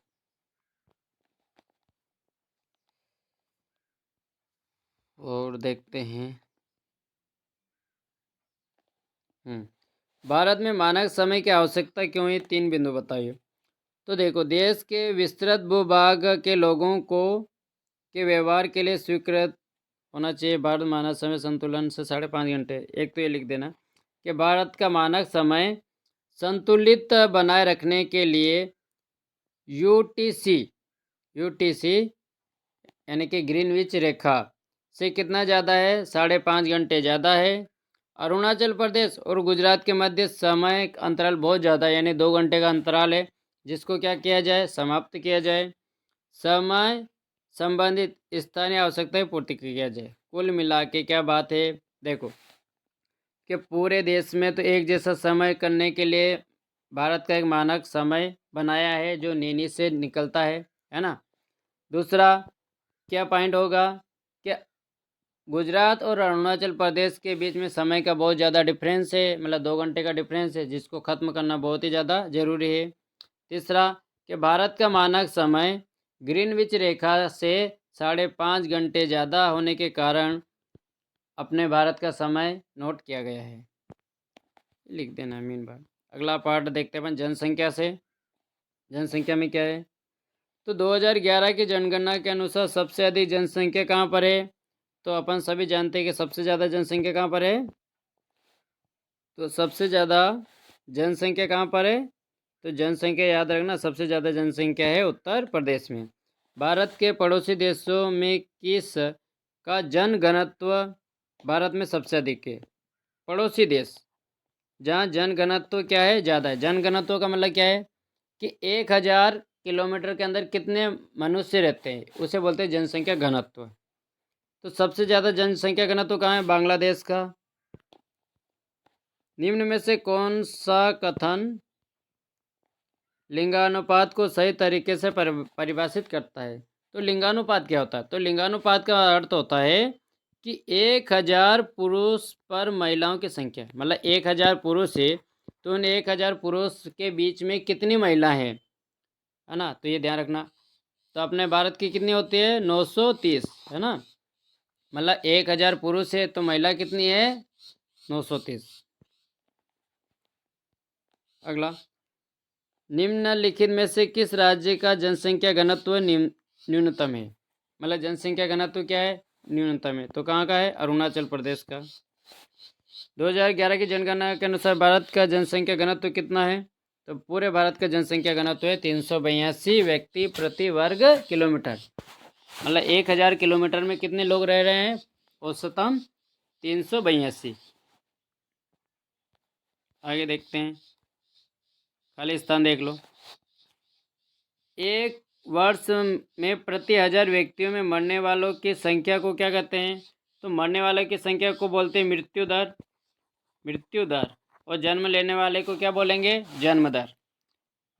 और देखते हैं, भारत में मानक समय की आवश्यकता क्यों है? 3 बिंदु बताइए। तो देखो, देश के विस्तृत भूभाग के लोगों को के व्यवहार के लिए स्वीकृत होना चाहिए भारत मानक समय संतुलन से 5.5 घंटे। एक तो ये लिख देना कि भारत का मानक समय संतुलित बनाए रखने के लिए यूटीसी यानी कि ग्रीनविच रेखा से कितना ज़्यादा है? 5.5 घंटे ज़्यादा है। अरुणाचल प्रदेश और गुजरात के मध्य समय अंतराल बहुत ज़्यादा है, यानी 2 घंटे का अंतराल है, जिसको क्या किया जाए? समाप्त किया जाए। समय संबंधित स्थानीय आवश्यकताएं पूर्ति किया जाए। कुल मिला के क्या बात है? देखो कि पूरे देश में तो एक जैसा समय करने के लिए भारत का एक मानक समय बनाया है जो नैनी से निकलता है ना। दूसरा क्या पॉइंट होगा कि गुजरात और अरुणाचल प्रदेश के बीच में समय का बहुत ज़्यादा डिफरेंस है, मतलब 2 घंटे का डिफरेंस है, जिसको ख़त्म करना बहुत ही ज़्यादा ज़रूरी है। तीसरा कि भारत का मानक समय ग्रीनविच रेखा से 5.5 घंटे ज़्यादा होने के कारण अपने भारत का समय नोट किया गया है, लिख देना मीन बात। अगला पार्ट देखते हैं जनसंख्या से। जनसंख्या में क्या है? तो 2011 की जनगणना के अनुसार सबसे अधिक जनसंख्या कहाँ पर है? तो अपन सभी जानते हैं कि सबसे ज़्यादा जनसंख्या कहाँ पर है? तो सबसे ज़्यादा जनसंख्या कहाँ पर है? तो जनसंख्या याद रखना, सबसे ज़्यादा जनसंख्या है उत्तर प्रदेश में। भारत के पड़ोसी देशों में किस का जनघनत्व भारत में सबसे अधिक है? पड़ोसी देश जहाँ जनघनत्व क्या है? ज़्यादा है। जनघनत्व का मतलब क्या है कि 1000 किलोमीटर के अंदर कितने मनुष्य रहते हैं, उसे बोलते हैं जनसंख्या घनत्व। तो सबसे ज़्यादा जनसंख्या घनत्व कहाँ है? बांग्लादेश का। निम्न में से कौन सा कथन लिंगानुपात को सही तरीके से परिभाषित करता है? तो लिंगानुपात क्या होता है? तो लिंगानुपात का अर्थ होता है कि 1000 पुरुष पर महिलाओं की संख्या, मतलब 1000 पुरुष है तो उन 1000 पुरुष के बीच में कितनी महिला हैं, है ना। तो ये ध्यान रखना। तो अपने भारत की कितनी होती है? 930, है ना। मतलब 1000 पुरुष है तो महिला कितनी है? 930। अगला, निम्नलिखित में से किस राज्य का जनसंख्या घनत्व न्यूनतम है? मतलब जनसंख्या घनत्व क्या है? न्यूनतम है। तो कहाँ का है? अरुणाचल प्रदेश का। 2011 की जनगणना के अनुसार भारत का जनसंख्या घनत्व कितना है? तो पूरे भारत का जनसंख्या घनत्व है 382 व्यक्ति प्रति वर्ग किलोमीटर। मतलब 1000 किलोमीटर में कितने लोग रह रहे हैं? औसतन 382। आगे देखते हैं, खाली स्थान देख लो। एक वर्ष में प्रति 1000 व्यक्तियों में मरने वालों की संख्या को क्या कहते हैं? तो मरने वालों की संख्या को बोलते हैं मृत्यु दर। मृत्यु दर। और जन्म लेने वाले को क्या बोलेंगे? जन्म दर।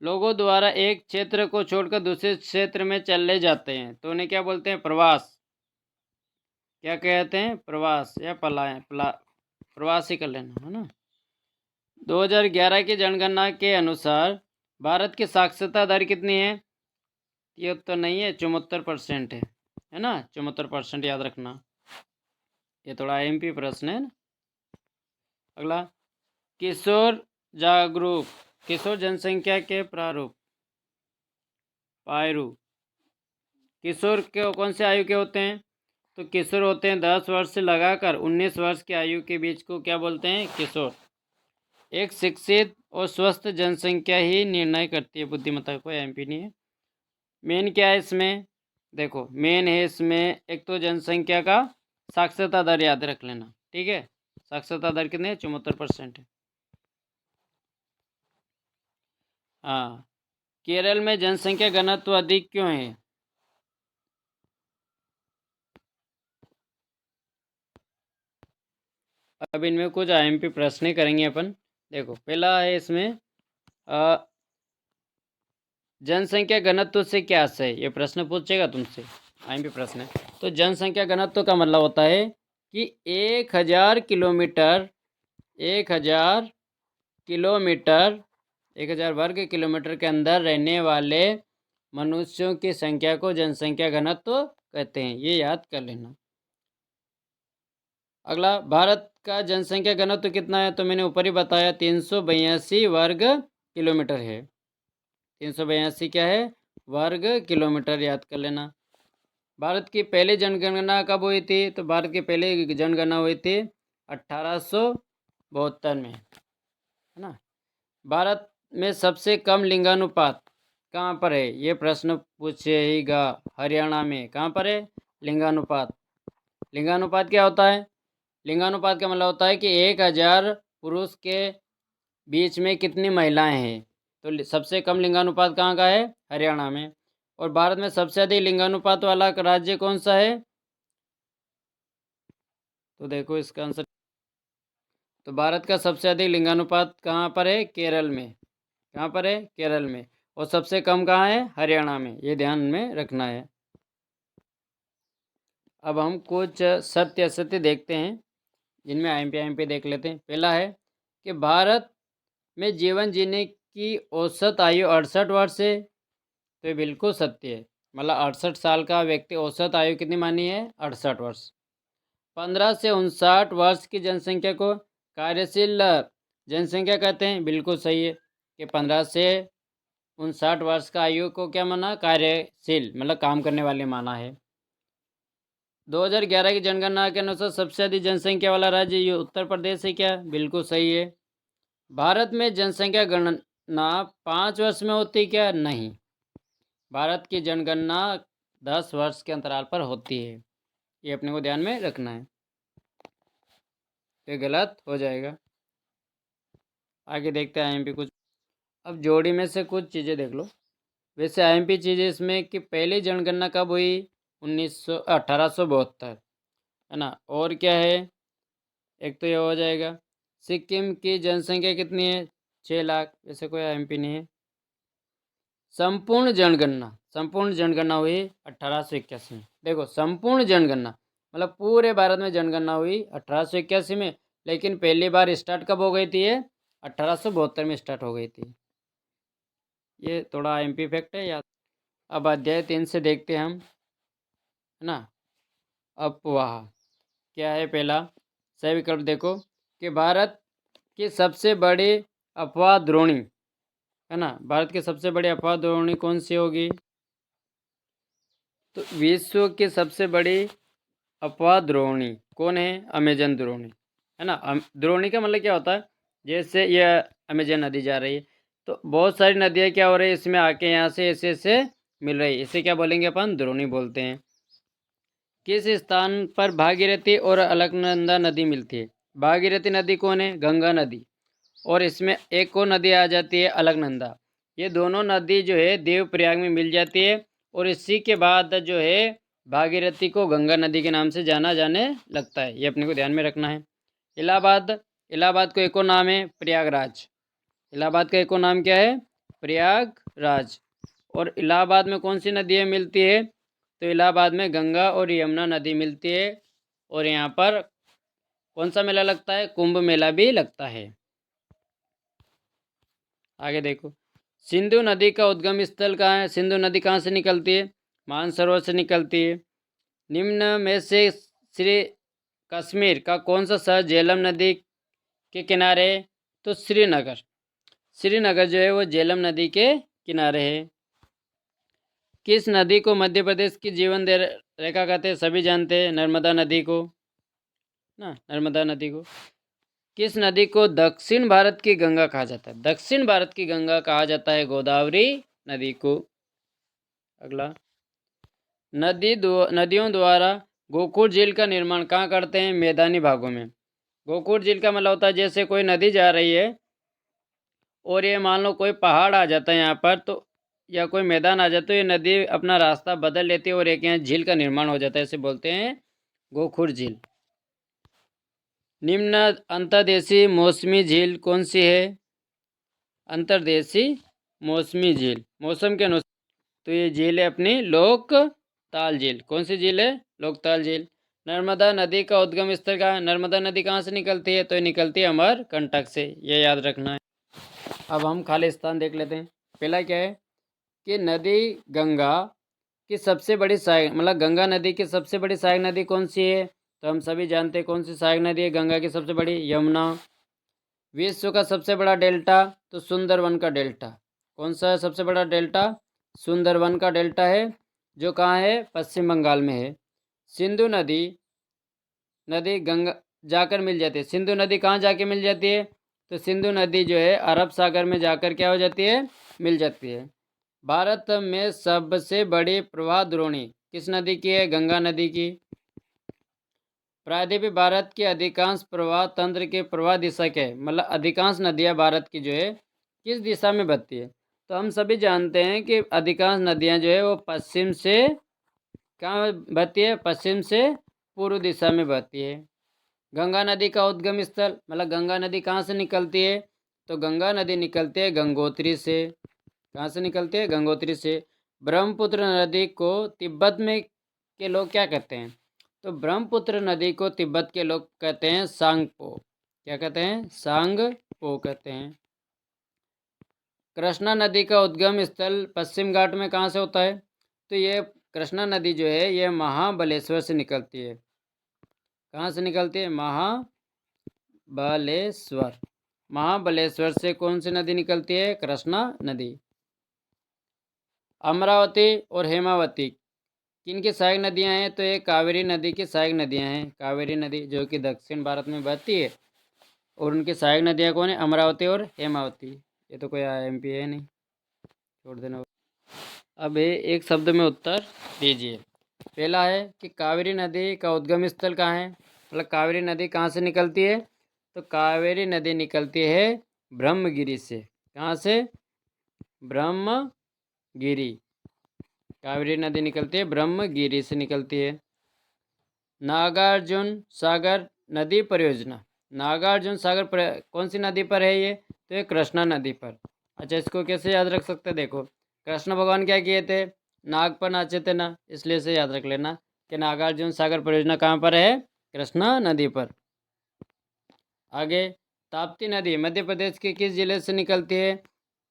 लोगों द्वारा एक क्षेत्र को छोड़कर दूसरे क्षेत्र में चले जाते हैं तो उन्हें क्या बोलते हैं? प्रवास। क्या कहते हैं? प्रवास या पलायन। प्रवास ही कर लेना है ना। 2011 की जनगणना के अनुसार भारत की साक्षरता दर कितनी है? ये तो नहीं है, 74% है ना। 74% याद रखना, ये थोड़ा IMP प्रश्न है ना। अगला, किशोर जागरूक, किशोर जनसंख्या के प्रारूप। पायरू, किशोर के कौन से आयु के होते हैं? तो किशोर होते हैं 10 वर्ष से लगाकर 19 वर्ष की आयु के बीच को क्या बोलते हैं? किशोर। एक शिक्षित और स्वस्थ जनसंख्या ही निर्णय करती है बुद्धिमत्ता। कोई MP नहीं है। मेन क्या है इसमें? देखो, मेन है इसमें एक तो जनसंख्या का साक्षरता दर याद रख लेना, ठीक है। साक्षरता दर कितने? 74% है। हाँ, केरल में जनसंख्या घनत्व अधिक क्यों है? अब इनमें कुछ IMP प्रश्न करेंगे अपन। देखो, पहला है इसमें जनसंख्या घनत्व से क्या आशय? ये प्रश्न पूछेगा तुमसे, IMP प्रश्न है। तो जनसंख्या घनत्व का मतलब होता है कि 1000 किलोमीटर 1000 किलोमीटर 1000 वर्ग किलोमीटर के अंदर रहने वाले मनुष्यों की संख्या को जनसंख्या घनत्व कहते हैं। ये याद कर लेना। अगला, भारत का जनसंख्या घनत्व कितना है? तो मैंने ऊपर ही बताया, 382 वर्ग किलोमीटर है। 382 क्या है? वर्ग किलोमीटर, याद कर लेना। भारत की पहली जनगणना कब हुई थी? तो भारत की पहली जनगणना हुई थी 1872 में, है ना। भारत में सबसे कम लिंगानुपात कहाँ पर है? ये प्रश्न पूछेगा। हरियाणा में। कहाँ पर है लिंगानुपात? लिंगानुपात क्या होता है? लिंगानुपात का मतलब होता है कि 1000 पुरुष के बीच में कितनी महिलाएं हैं। तो सबसे कम लिंगानुपात कहाँ का है? हरियाणा में। और भारत में सबसे अधिक लिंगानुपात वाला राज्य कौन सा है? तो देखो इसका आंसर, तो भारत का सबसे अधिक लिंगानुपात कहाँ पर है? केरल में। कहाँ पर है? केरल में। और सबसे कम कहाँ है? हरियाणा में। ये ध्यान में रखना है। अब हम कुछ सत्य असत्य देखते हैं, जिनमें IMP देख लेते हैं। पहला है कि भारत में जीवन जीने की औसत आयु 68 वर्ष है। तो ये बिल्कुल सत्य है। मतलब 68 साल का व्यक्ति औसत आयु कितनी मानी है? 68 वर्ष। 15 से 59 वर्ष की जनसंख्या को कार्यशील जनसंख्या कहते हैं। बिल्कुल सही है कि 15 से 59 वर्ष का आयु को क्या माना? कार्यशील, मतलब काम करने वाले माना है। 2011 की जनगणना के अनुसार सबसे अधिक जनसंख्या वाला राज्य ये उत्तर प्रदेश है। क्या? बिल्कुल सही है। भारत में जनसंख्या गणना 5 वर्ष में होती क्या? नहीं, भारत की जनगणना 10 वर्ष के अंतराल पर होती है। ये अपने को ध्यान में रखना है, ये गलत हो जाएगा। आगे देखते हैं IMP कुछ। अब जोड़ी में से कुछ चीज़ें देख लो। वैसे IMP चीज़ें इसमें कि पहली जनगणना कब हुई? 1872, है ना। और क्या है? एक तो ये हो जाएगा। सिक्किम की जनसंख्या कितनी है? 6 लाख। वैसे कोई IMP नहीं है। संपूर्ण जनगणना हुई 1881 में। देखो, संपूर्ण जनगणना मतलब पूरे भारत में जनगणना हुई 1881 में, लेकिन पहली बार स्टार्ट कब हो गई थी? ये 1872 में स्टार्ट हो गई थी। ये थोड़ा IMP फैक्ट है याद। अब अध्याय 3 से देखते हैं हम, है ना। अफवाह क्या है? पहला सही विकल्प देखो कि भारत की सबसे बड़ी अफवाह द्रोणी, है ना। भारत की सबसे बड़ी अफवाह द्रोणी कौन सी होगी? तो विश्व की सबसे बड़ी अफवाह द्रोणी कौन है? अमेजन द्रोणी। है ना। द्रोणी का मतलब क्या होता है, जैसे ये अमेजन नदी जा रही है तो बहुत सारी नदियाँ क्या हो रही है इसमें आके यहाँ से ऐसे ऐसे मिल रही है, इसे क्या बोलेंगे अपन, द्रोणी बोलते हैं। किस स्थान पर भागीरथी और अलकनंदा नदी मिलती है? भागीरथी नदी कौन है? गंगा नदी। और इसमें एक और नदी आ जाती है अलकनंदा। ये दोनों नदी जो है देवप्रयाग में मिल जाती है और इसी के बाद जो है भागीरथी को गंगा नदी के नाम से जाना जाने लगता है, ये अपने को ध्यान में रखना है। इलाहाबाद, इलाहाबाद को एक और नाम है प्रयागराज। इलाहाबाद का एक और नाम क्या है? प्रयागराज। और इलाहाबाद में कौन सी नदियाँ मिलती है? तो इलाहाबाद में गंगा और यमुना नदी मिलती है। और यहाँ पर कौन सा मेला लगता है? कुंभ मेला भी लगता है। आगे देखो, सिंधु नदी का उद्गम स्थल कहाँ है? सिंधु नदी कहाँ से निकलती है? मानसरोवर से निकलती है। निम्न में से श्री कश्मीर का कौन सा शहर झेलम नदी के किनारे है? तो श्रीनगर। श्रीनगर जो है वो झेलम नदी के किनारे है। किस नदी को मध्य प्रदेश की जीवन रेखा कहते हैं? सभी जानते हैं, नर्मदा नदी को ना, नर्मदा नदी को। किस नदी को दक्षिण भारत की गंगा कहा जाता है? दक्षिण भारत की गंगा कहा जाता है गोदावरी नदी को। अगला, नदियों द्वारा गोकुल झील का निर्माण कहाँ करते हैं? मैदानी भागों में। गोकुल झील का मतलब होता है जैसे कोई नदी जा रही है और ये मान लो कोई पहाड़ आ जाता है यहाँ पर, तो या कोई मैदान आ जाता है तो ये नदी अपना रास्ता बदल लेती है और एक यहाँ झील का निर्माण हो जाता है, इसे बोलते हैं गोकुल झील। निम्न अंतर्देशीय मौसमी झील कौन सी है? अंतर्देशीय मौसमी झील, मौसम के अनुसार। तो ये झील है अपनी लोकताल झील। कौन सी झील है? लोकताल झील। नर्मदा नदी का उद्गम स्थल कहाँ है? नर्मदा नदी कहाँ से निकलती है? तो ये निकलती है अमरकंटक से, ये याद रखना है। अब हम खाली स्थान देख लेते हैं। पहला क्या है कि नदी गंगा की सबसे बड़ी सहायक, मतलब गंगा नदी की सबसे बड़ी सहायक नदी कौन सी है? तो हम सभी जानते हैं कौन सी सहायक नदी है गंगा की सबसे बड़ी? यमुना। विश्व का सबसे बड़ा डेल्टा? तो सुंदरवन का डेल्टा। कौन सा है सबसे बड़ा डेल्टा? सुंदरवन का डेल्टा है, जो कहाँ है? पश्चिम बंगाल में है। सिंधु नदी गंगा जाकर मिल जाती है। सिंधु नदी कहाँ जाके मिल जाती है? तो सिंधु नदी जो है अरब सागर में जाकर क्या हो जाती है? मिल जाती है। भारत में सबसे बड़ी प्रवाह द्रोणी किस नदी की है? गंगा नदी की। प्रायद्वीपीय भारत की अधिकांश प्रवाह तंत्र के प्रवाह दिशा क्या है? मतलब अधिकांश नदियाँ भारत की जो है किस दिशा में बहती है? तो हम सभी जानते हैं कि अधिकांश नदियाँ जो है वो पश्चिम से कहाँ बहती है? पश्चिम से पूर्व दिशा में बहती है। गंगा नदी का उद्गम स्थल, मतलब गंगा नदी कहाँ से निकलती है? तो गंगा नदी निकलती है गंगोत्री से। कहाँ से निकलती है? गंगोत्री से। ब्रह्मपुत्र नदी को तिब्बत में के लोग क्या कहते हैं? तो ब्रह्मपुत्र नदी को तिब्बत के लोग कहते हैं सांगपो। क्या कहते हैं? सांगपो कहते हैं। कृष्णा नदी का उद्गम स्थल पश्चिम घाट में कहाँ से होता है? तो ये कृष्णा नदी जो है ये महाबलेश्वर से निकलती है। कहाँ से निकलती है? महाबलेश्वर। महाबलेश्वर से कौन सी नदी निकलती है? कृष्णा नदी। अमरावती और हेमावती किनकी सहायक नदियां हैं? तो ये कावेरी नदी की सहायक नदियां हैं। कावेरी नदी जो कि दक्षिण भारत में बहती है और उनकी सहायक नदियां कौन है? अमरावती और हेमावती। ये तो कोई एमपी है नहीं, छोड़ देना। अब एक शब्द में उत्तर दीजिए। पहला है कि कावेरी नदी का उद्गम स्थल कहाँ है? मतलब कावेरी नदी कहाँ से निकलती है? तो कावेरी नदी निकलती है ब्रह्मगिरी से। कहाँ से? ब्रह्मगिरी। कावेरी नदी निकलती है ब्रह्मगिरी से निकलती है। नागार्जुन सागर नदी परियोजना, नागार्जुन सागर कौन सी नदी पर है ये? तो ये कृष्णा नदी पर। अच्छा, इसको कैसे याद रख सकते हैं? देखो, कृष्ण भगवान क्या किए थे? नाग पर नाचे थे ना, इसलिए इसे याद रख लेना कि नागार्जुन सागर परियोजना कहाँ पर है? कृष्णा नदी पर। आगे, ताप्ती नदी मध्य प्रदेश के किस जिले से निकलती है?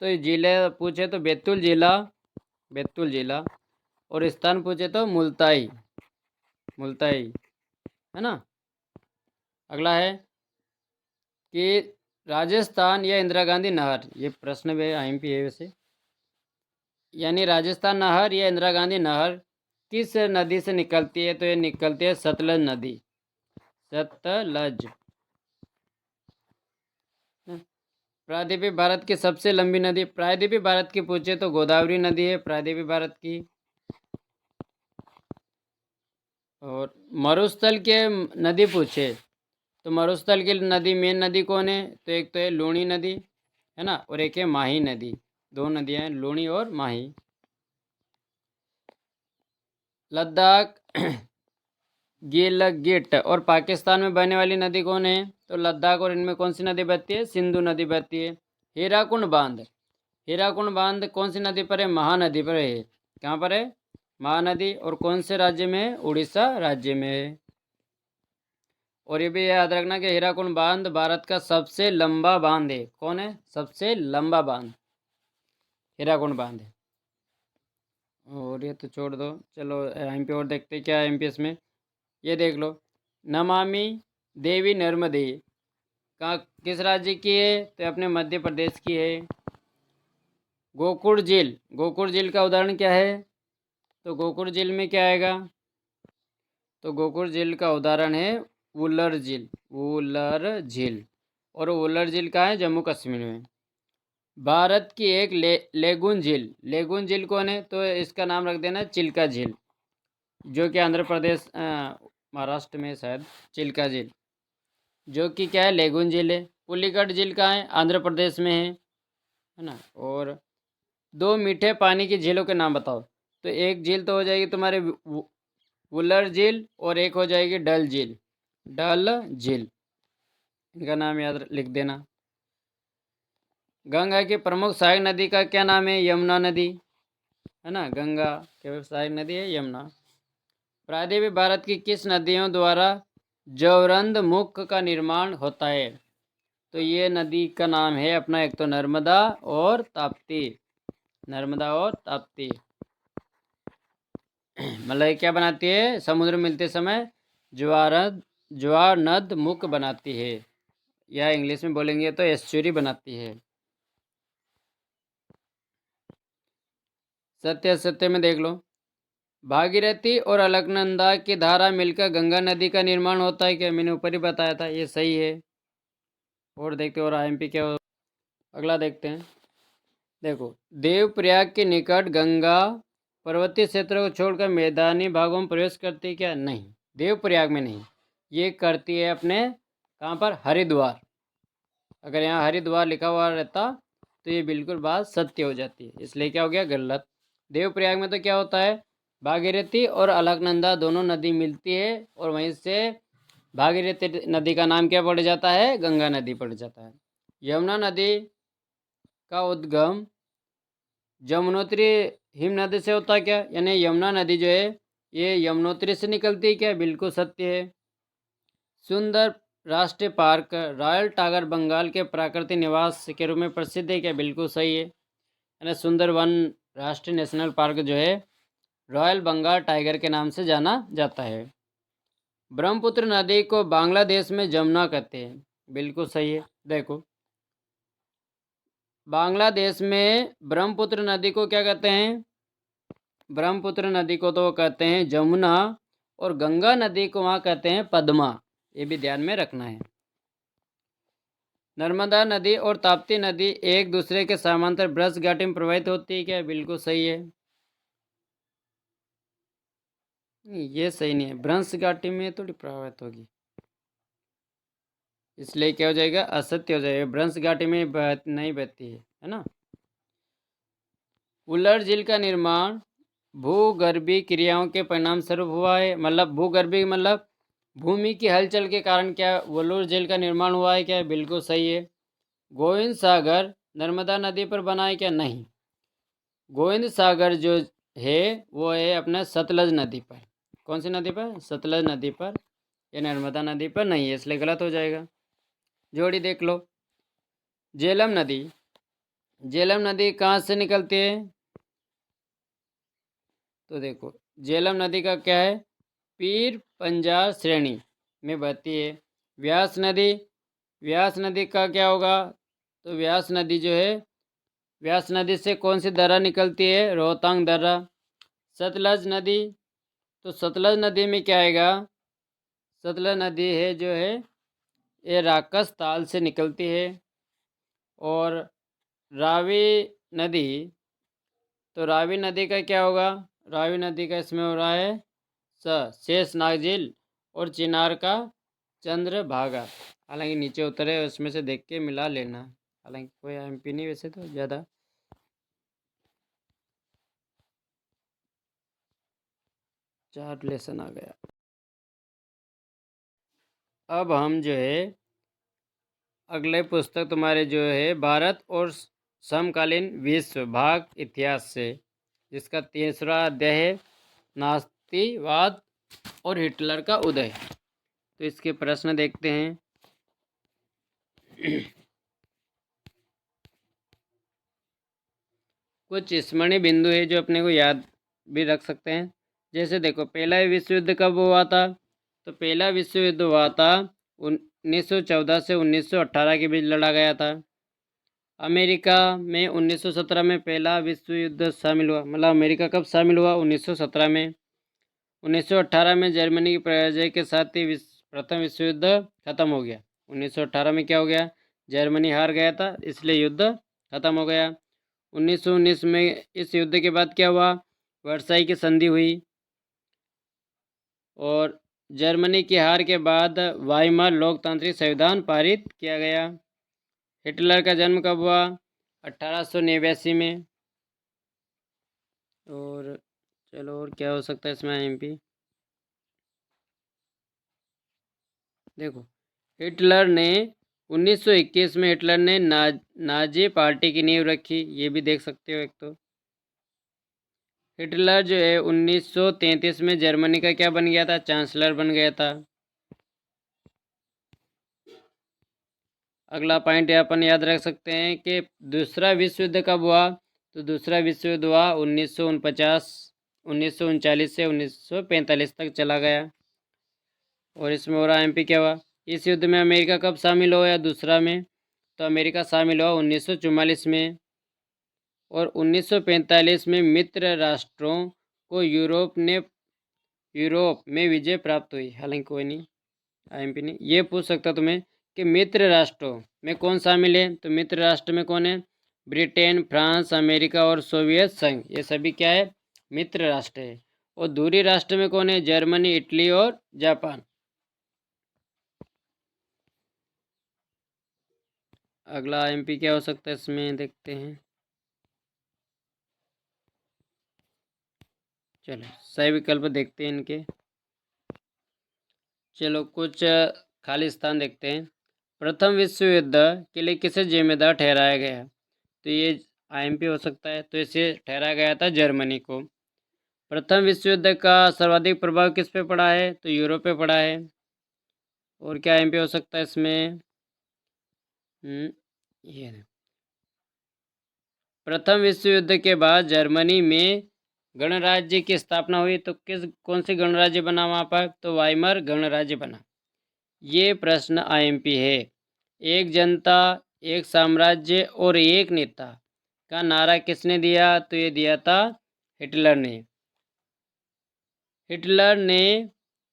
तो ये जिले पूछे तो बैतूल जिला, बैतूल जिला। और स्थान पूछे तो मुल्ताई, मुल्ताई, है ना। अगला है कि राजस्थान या इंदिरा गांधी नहर, ये प्रश्न भी आईएमपी है वैसे, यानी राजस्थान नहर या इंदिरा गांधी नहर किस नदी से निकलती है? तो ये निकलती है सतलज नदी, सतलज। प्रायद्वीपीय भारत की सबसे लंबी नदी, प्रायद्वीपीय भारत की पूछे तो गोदावरी नदी है प्रायद्वीपीय भारत की। और मरुस्थल के नदी पूछे तो मरुस्थल की नदी, मेन नदी कौन है? तो एक तो है लूणी नदी, है ना, और एक है माही नदी। दो नदियां हैं, लूणी और माही। लद्दाख, गिलगिट और पाकिस्तान में बहने वाली नदी कौन है? तो लद्दाख, और इनमें कौन सी नदी बहती है? सिंधु नदी बहती है। हीराकुंड बांध, हीराकुंड बांध कौन सी नदी पर है? महानदी पर है। कहाँ पर है? महानदी। और कौन से राज्य में है? उड़ीसा राज्य में है। और ये भी याद रखना कि हीराकुंड बांध भारत का सबसे लंबा बांध है। कौन है? सबसे लंबा बांध हीराकुंड बांध है। और ये तो छोड़ दो, चलो एमपी और देखते हैं क्या है एमपी में। ये देख लो, नमामि देवी नर्मदे कहाँ, किस राज्य की है? तो अपने मध्य प्रदेश की है। गोकुड़ झील, गोकुड़ झील का उदाहरण क्या है? तो गोकुड़ झील में क्या आएगा? तो गोकुड़ झील का उदाहरण है वुलर झील, वुलर झील। और वुलर झील कहाँ है? जम्मू कश्मीर में। भारत की एक लेगुन झील, लेगुन झील कौन है? तो इसका नाम रख देना चिल्का झील, जो कि आंध्र प्रदेश महाराष्ट्र में शायद चिल्का झील, जो कि क्या है? लेगुन झील है। पुलिकट झील कहाँ है? आंध्र प्रदेश में है ना। और दो मीठे पानी की झीलों के नाम बताओ। तो एक झील तो हो जाएगी तुम्हारे वुलर झील, और एक हो जाएगी डल झील, डल झील। इनका नाम याद लिख देना। गंगा की प्रमुख सहायक नदी का क्या नाम है? यमुना नदी, है ना। गंगा की सहायक नदी है यमुना। प्रायद्वीपीय भारत की किस नदियों द्वारा जौरंद मुख का निर्माण होता है? तो ये नदी का नाम है अपना, एक तो नर्मदा और ताप्ती, नर्मदा और ताप्ती। मतलब क्या बनाती है? समुद्र मिलते समय ज्वार नद मुख बनाती है, या इंग्लिश में बोलेंगे तो एस्चुरी बनाती है। सत्य सत्य में देख लो, भागीरथी और अलकनंदा की धारा मिलकर गंगा नदी का निर्माण होता है क्या? मैंने ऊपर ही बताया था, ये सही है। और देखते और आईएमपी क्या हो। अगला देखते हैं। देखो, देवप्रयाग के निकट गंगा पर्वतीय क्षेत्र को छोड़कर मैदानी भागों में प्रवेश करती है क्या? नहीं, देवप्रयाग में नहीं, ये करती है अपने कहाँ पर? हरिद्वार। अगर यहाँ हरिद्वार लिखा हुआ रहता तो ये बिल्कुल बात सत्य हो जाती है, इसलिए क्या हो गया? गलत। देवप्रयाग में तो क्या होता है? भागीरथी और अलकनंदा दोनों नदी मिलती है, और वहीं से भागीरथी नदी का नाम क्या पड़ जाता है? गंगा नदी पड़ जाता है। यमुना नदी का उद्गम यमुनोत्री हिम नदी से होता है क्या? यानी यमुना नदी जो है ये यमुनोत्री से निकलती है क्या? बिल्कुल सत्य है। सुंदर राष्ट्रीय पार्क रॉयल टाइगर बंगाल के प्राकृतिक निवास के रूप में प्रसिद्ध है क्या? बिल्कुल सही है। यानी सुंदरवन राष्ट्रीय नेशनल पार्क जो है रॉयल बंगाल टाइगर के नाम से जाना जाता है। ब्रह्मपुत्र नदी को बांग्लादेश में जमुना कहते हैं, बिल्कुल सही है। देखो, बांग्लादेश में ब्रह्मपुत्र नदी को क्या कहते हैं? ब्रह्मपुत्र नदी को तो कहते हैं जमुना, और गंगा नदी को वहाँ कहते हैं पद्मा। ये भी ध्यान में रखना है। नर्मदा नदी और ताप्ती नदी एक दूसरे के समांतर ब्रज घाटी में प्रवाहित होती है क्या? बिल्कुल सही है। ये सही नहीं है, भ्रंश घाटी में थोड़ी प्रभावित होगी, इसलिए क्या हो जाएगा? असत्य हो जाएगा। भ्रंश घाटी में नहीं बहती है ना। उलर झील का निर्माण भूगर्भीय क्रियाओं के परिणाम स्वरूप हुआ है। मतलब भूगर्भीय मतलब भूमि की हलचल के कारण क्या वुलर झील का निर्माण हुआ है क्या? बिल्कुल सही है। गोविंद सागर नर्मदा नदी पर बना है क्या? नहीं, गोविंद सागर जो है वो है अपना सतलज नदी पर। कौन सी नदी पर? सतलज नदी पर, ये नर्मदा नदी पर नहीं है, इसलिए गलत हो जाएगा। जोड़ी देख लो, झेलम नदी, झेलम नदी कहाँ से निकलती है? तो देखो, झेलम नदी का क्या है? पीर पंजार श्रेणी में बहती है। व्यास नदी, व्यास नदी का क्या होगा? तो व्यास नदी जो है, व्यास नदी से कौन सी दर्रा निकलती है? रोहतांग दर्रा। सतलज नदी, तो सतलज नदी में क्या आएगा? सतलज नदी है जो है ये राकस ताल से निकलती है। और रावी नदी, तो रावी नदी का क्या होगा? रावी नदी का इसमें हो रहा है शेषनाग झील, और चिनार का चंद्रभागा। हालांकि नीचे उतरे उसमें से देख के मिला लेना, हालांकि कोई एमपी नहीं वैसे तो ज़्यादा। चार लेसन आ गया। अब हम जो है अगले पुस्तक तुम्हारे जो है भारत और समकालीन विश्व भाग इतिहास से, जिसका तीसरा अध्याय है नास्तिवाद और हिटलर का उदय। तो इसके प्रश्न देखते हैं। कुछ स्मरणीय बिंदु है जो अपने को याद भी रख सकते हैं। जैसे देखो, पहला विश्व युद्ध कब हुआ था? तो पहला विश्व युद्ध हुआ था 1914 से 1918 के बीच लड़ा गया था। अमेरिका में 1917 में पहला विश्व युद्ध शामिल हुआ। मतलब अमेरिका कब शामिल हुआ? 1917 में। 1918 में जर्मनी की पराजय के साथ ही प्रथम विश्व युद्ध खत्म हो गया। 1918 में क्या हो गया? जर्मनी हार गया था, इसलिए युद्ध खत्म हो गया। 1919 में इस युद्ध के बाद क्या हुआ? वर्साई की संधि हुई, और जर्मनी की हार के बाद वाइमार लोकतांत्रिक संविधान पारित किया गया। हिटलर का जन्म कब हुआ? 1889 में। और चलो, और क्या हो सकता है इसमें एमपी? देखो, हिटलर ने 1921 में हिटलर ने नाजी पार्टी की नींव रखी, ये भी देख सकते हो। एक तो हिटलर जो है 1933 में जर्मनी का क्या बन गया था? चांसलर बन गया था। अगला पॉइंट अपन याद रख सकते हैं कि दूसरा विश्व युद्ध कब हुआ? तो दूसरा विश्व युद्ध हुआ 1939 से 1945 तक चला गया। और इसमें हो रहा एमपी क्या हुआ? इस युद्ध में अमेरिका कब शामिल हुआ? या दूसरा में? तो अमेरिका शामिल हुआ 1944 में। और 1945 में मित्र राष्ट्रों को यूरोप में विजय प्राप्त हुई। हालांकि कोई नहीं, आईएमपी नहीं। ये पूछ सकता तुम्हें कि मित्र राष्ट्रों में कौन शामिल है? तो मित्र राष्ट्र में कौन है? ब्रिटेन, फ्रांस, अमेरिका और सोवियत संघ, ये सभी क्या है? मित्र राष्ट्र है। और दूरी राष्ट्र में कौन है? जर्मनी, इटली और जापान। अगला एमपी क्या हो सकता है इसमें, देखते हैं। चलो, सही विकल्प देखते हैं इनके। चलो, कुछ खाली स्थान देखते हैं। प्रथम विश्व युद्ध के लिए किसे जिम्मेदार ठहराया गया? तो ये आईएमपी हो सकता है, तो इसे ठहराया गया था जर्मनी को। प्रथम विश्व युद्ध का सर्वाधिक प्रभाव किस पे पड़ा है? तो यूरोप पे पड़ा है। और क्या आईएमपी हो सकता है इसमें? ये प्रथम विश्व युद्ध के बाद जर्मनी में गणराज्य की स्थापना हुई, तो कौन सी गणराज्य बना वहाँ पर? तो वाइमर गणराज्य बना। ये प्रश्न आईएमपी है। एक जनता, एक साम्राज्य और एक नेता का नारा किसने दिया? तो ये दिया था हिटलर ने। हिटलर ने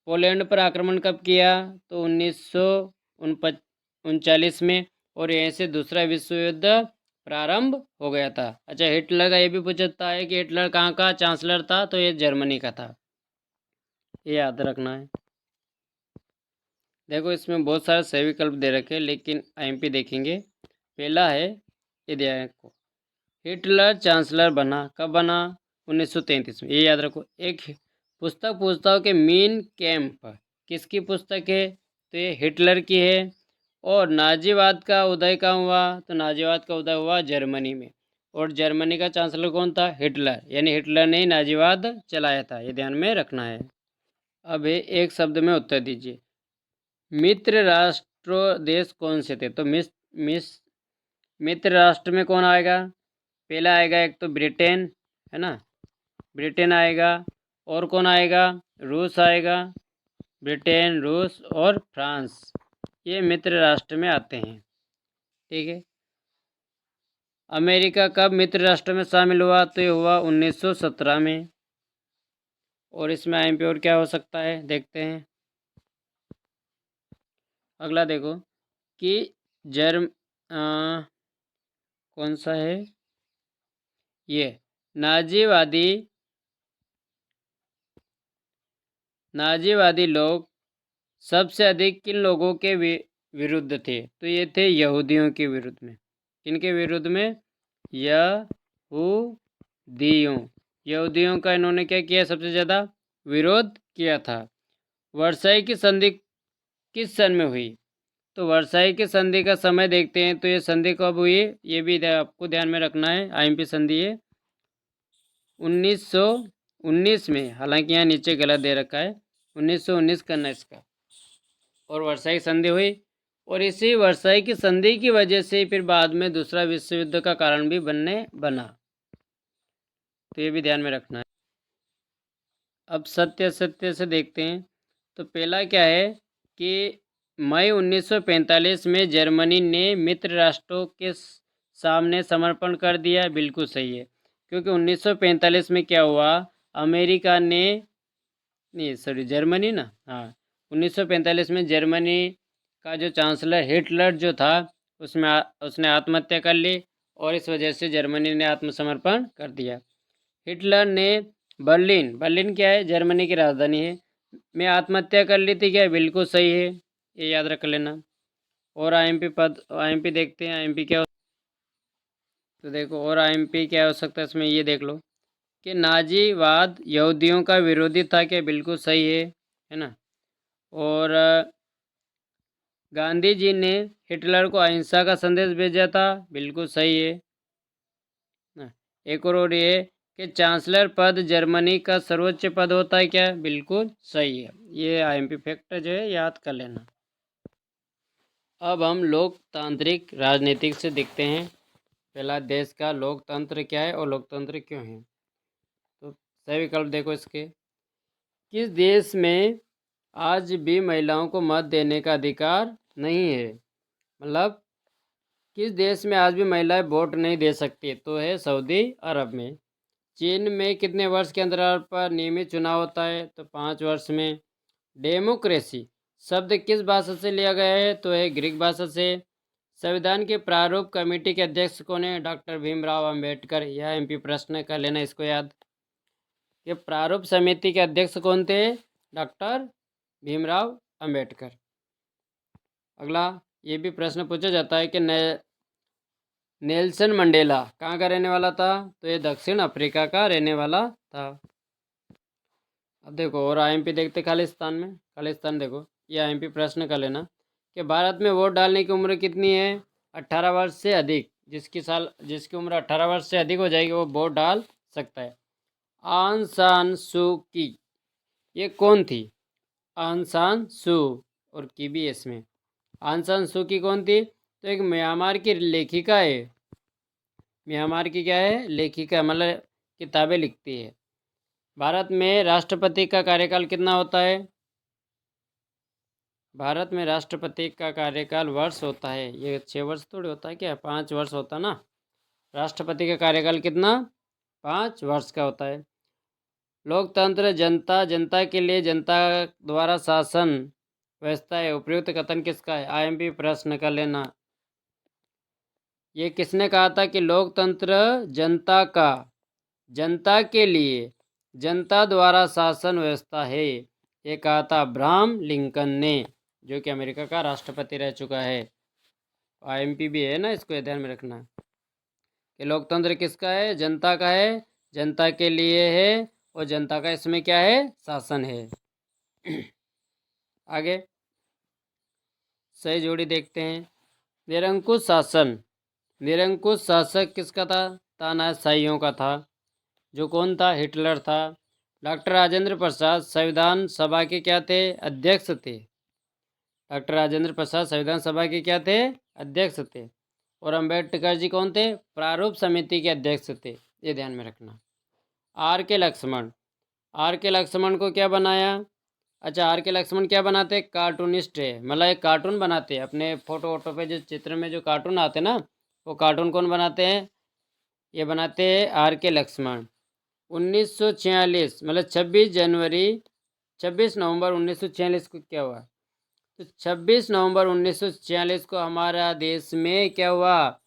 पोलैंड पर आक्रमण कब किया? तो 1939 में। और यहीं से दूसरा विश्व युद्ध प्रारंभ हो गया था। अच्छा, हिटलर का ये भी पूछता है कि हिटलर कहाँ का चांसलर था? तो ये जर्मनी का था, ये याद रखना है। देखो, इसमें बहुत सारे सही विकल्प दे रखे हैं, लेकिन आईएमपी देखेंगे। पहला है, ये दिया है को हिटलर चांसलर बना कब बना? 1933 में, ये याद रखो। एक पुस्तक पूछता हो कि मीन कैंप किसकी पुस्तक है? तो ये हिटलर की है। और नाजीवाद का उदय कहाँ हुआ? तो नाजीवाद का उदय हुआ जर्मनी में। और जर्मनी का चांसलर कौन था? हिटलर, यानी हिटलर ने ही नाजीवाद चलाया था, ये ध्यान में रखना है। अब एक शब्द में उत्तर दीजिए। मित्र राष्ट्र देश कौन से थे? तो मित्र राष्ट्र में कौन आएगा? पहला आएगा एक तो ब्रिटेन, है ना, ब्रिटेन आएगा। और कौन आएगा? रूस आएगा। ब्रिटेन, रूस और फ्रांस, ये मित्र राष्ट्र में आते हैं। ठीक है। अमेरिका कब मित्र राष्ट्र में शामिल हुआ? तो ये हुआ 1917 में। और इसमें आईएमपी और क्या हो सकता है, देखते हैं। अगला देखो कि जर्म कौन सा है ये नाजीवादी लोग सबसे अधिक किन लोगों के विरुद्ध थे? तो ये थे यहूदियों के विरुद्ध में। किनके विरुद्ध में? यहूदियों। यहूदियों का इन्होंने क्या किया? सबसे ज़्यादा विरोध किया था। वर्साई की संधि किस सन में हुई? तो वर्साई की संधि का समय देखते हैं। तो ये संधि कब हुई? ये भी आपको ध्यान में रखना है। आईएमपी संधि है 1919 में। हालांकि यहाँ नीचे गलत दे रखा है, 1919 करना इसका। और वर्साई संधि हुई, और इसी वर्साई की संधि की वजह से फिर बाद में दूसरा विश्व युद्ध का कारण भी बना। तो ये भी ध्यान में रखना है। अब सत्य असत्य से देखते हैं। तो पहला क्या है कि मई 1945 में जर्मनी ने मित्र राष्ट्रों के सामने समर्पण कर दिया। बिल्कुल सही है, क्योंकि 1945 में क्या हुआ? अमेरिका ने जर्मनी ना, हाँ, 1945 में जर्मनी का जो चांसलर हिटलर जो था उसने आत्महत्या कर ली, और इस वजह से जर्मनी ने आत्मसमर्पण कर दिया। हिटलर ने बर्लिन क्या है? जर्मनी की राजधानी है, में आत्महत्या कर ली थी क्या? बिल्कुल सही है, ये याद रख लेना। और आईएमपी देखते हैं। आईएमपी क्या तो देखो, और आईएमपी क्या हो सकता है इसमें, ये देख लो कि नाजीवाद यहूदियों का विरोधी था क्या? बिल्कुल सही है ना। और गांधी जी ने हिटलर को अहिंसा का संदेश भेजा था। बिल्कुल सही है ना। एक और ये कि चांसलर पद जर्मनी का सर्वोच्च पद होता है क्या? बिल्कुल सही है। ये आईएमपी फैक्टर जो है याद कर लेना। अब हम लोकतांत्रिक राजनीतिक से देखते हैं। पहला, देश का लोकतंत्र क्या है और लोकतंत्र क्यों है? तो सही विकल्प देखो इसके। किस देश में आज भी महिलाओं को मत देने का अधिकार नहीं है? मतलब किस देश में आज भी महिलाएं वोट नहीं दे सकती? तो है सऊदी अरब में। चीन में कितने वर्ष के अंतराल पर नियमित चुनाव होता है? तो 5 वर्ष में। डेमोक्रेसी शब्द किस भाषा से लिया गया है? तो है ग्रीक भाषा से। संविधान के प्रारूप कमेटी के अध्यक्ष कौन है? डॉक्टर भीमराव अंबेडकर। यह एमपी प्रश्न कर लेना इसको याद। ये प्रारूप समिति के अध्यक्ष कौन थे? डॉक्टर भीमराव अंबेडकर। अगला, ये भी प्रश्न पूछा जाता है कि नेल्सन मंडेला कहाँ का रहने वाला था? तो ये दक्षिण अफ्रीका का रहने वाला था। अब देखो, और आईएमपी देखते खालिस्तान देखो, ये आईएमपी प्रश्न कर लेना कि भारत में वोट डालने की उम्र कितनी है? 18 वर्ष से अधिक। जिसकी उम्र 18 वर्ष से अधिक हो जाएगी वो वोट डाल सकता है। आंग सान सू की, ये कौन थी? आंग सान सू और की भी इसमें। आंग सान सू की कौन थी? तो एक म्यांमार की लेखिका है। म्यांमार की क्या है? लेखिका, मतलब किताबें लिखती है। भारत में राष्ट्रपति का कार्यकाल कितना होता है? भारत में राष्ट्रपति का कार्यकाल वर्ष होता है। ये 6 वर्ष थोड़ी होता है क्या? 5 वर्ष होता ना। राष्ट्रपति का कार्यकाल कितना? 5 वर्ष का होता है। लोकतंत्र जनता के लिए जनता द्वारा शासन व्यवस्था है। उपयुक्त कथन किसका है? आईएमपी प्रश्न कर लेना। ये किसने कहा था कि लोकतंत्र जनता के लिए जनता द्वारा शासन व्यवस्था है? ये कहा था अब्राहम लिंकन ने, जो कि अमेरिका का राष्ट्रपति रह चुका है। आईएमपी भी है ना, इसको ध्यान में रखना कि लोकतंत्र किसका है? जनता का है, जनता के लिए है, और जनता का इसमें क्या है? शासन है। आगे सही जोड़ी देखते हैं। निरंकुश शासक किसका था? तानाशाहियों का था। जो कौन था? हिटलर था। डॉक्टर राजेंद्र प्रसाद संविधान सभा के क्या थे? अध्यक्ष थे। डॉक्टर राजेंद्र प्रसाद संविधान सभा के क्या थे? अध्यक्ष थे। और अंबेडकर जी कौन थे? प्रारूप समिति के अध्यक्ष थे। ये ध्यान में रखना। आर के लक्ष्मण को क्या बनाया? अच्छा, आर के लक्ष्मण क्या बनाते? कार्टूनिस्ट है, मतलब एक कार्टून बनाते हैं अपने फोटो वोटो पे, जो चित्र में जो कार्टून आते ना, वो कार्टून कौन बनाते हैं? ये बनाते हैं आर के लक्ष्मण। 1946 मतलब 26 नवंबर 1946 को क्या हुआ? तो 26 नवंबर 1946 को हमारा देश में क्या हुआ?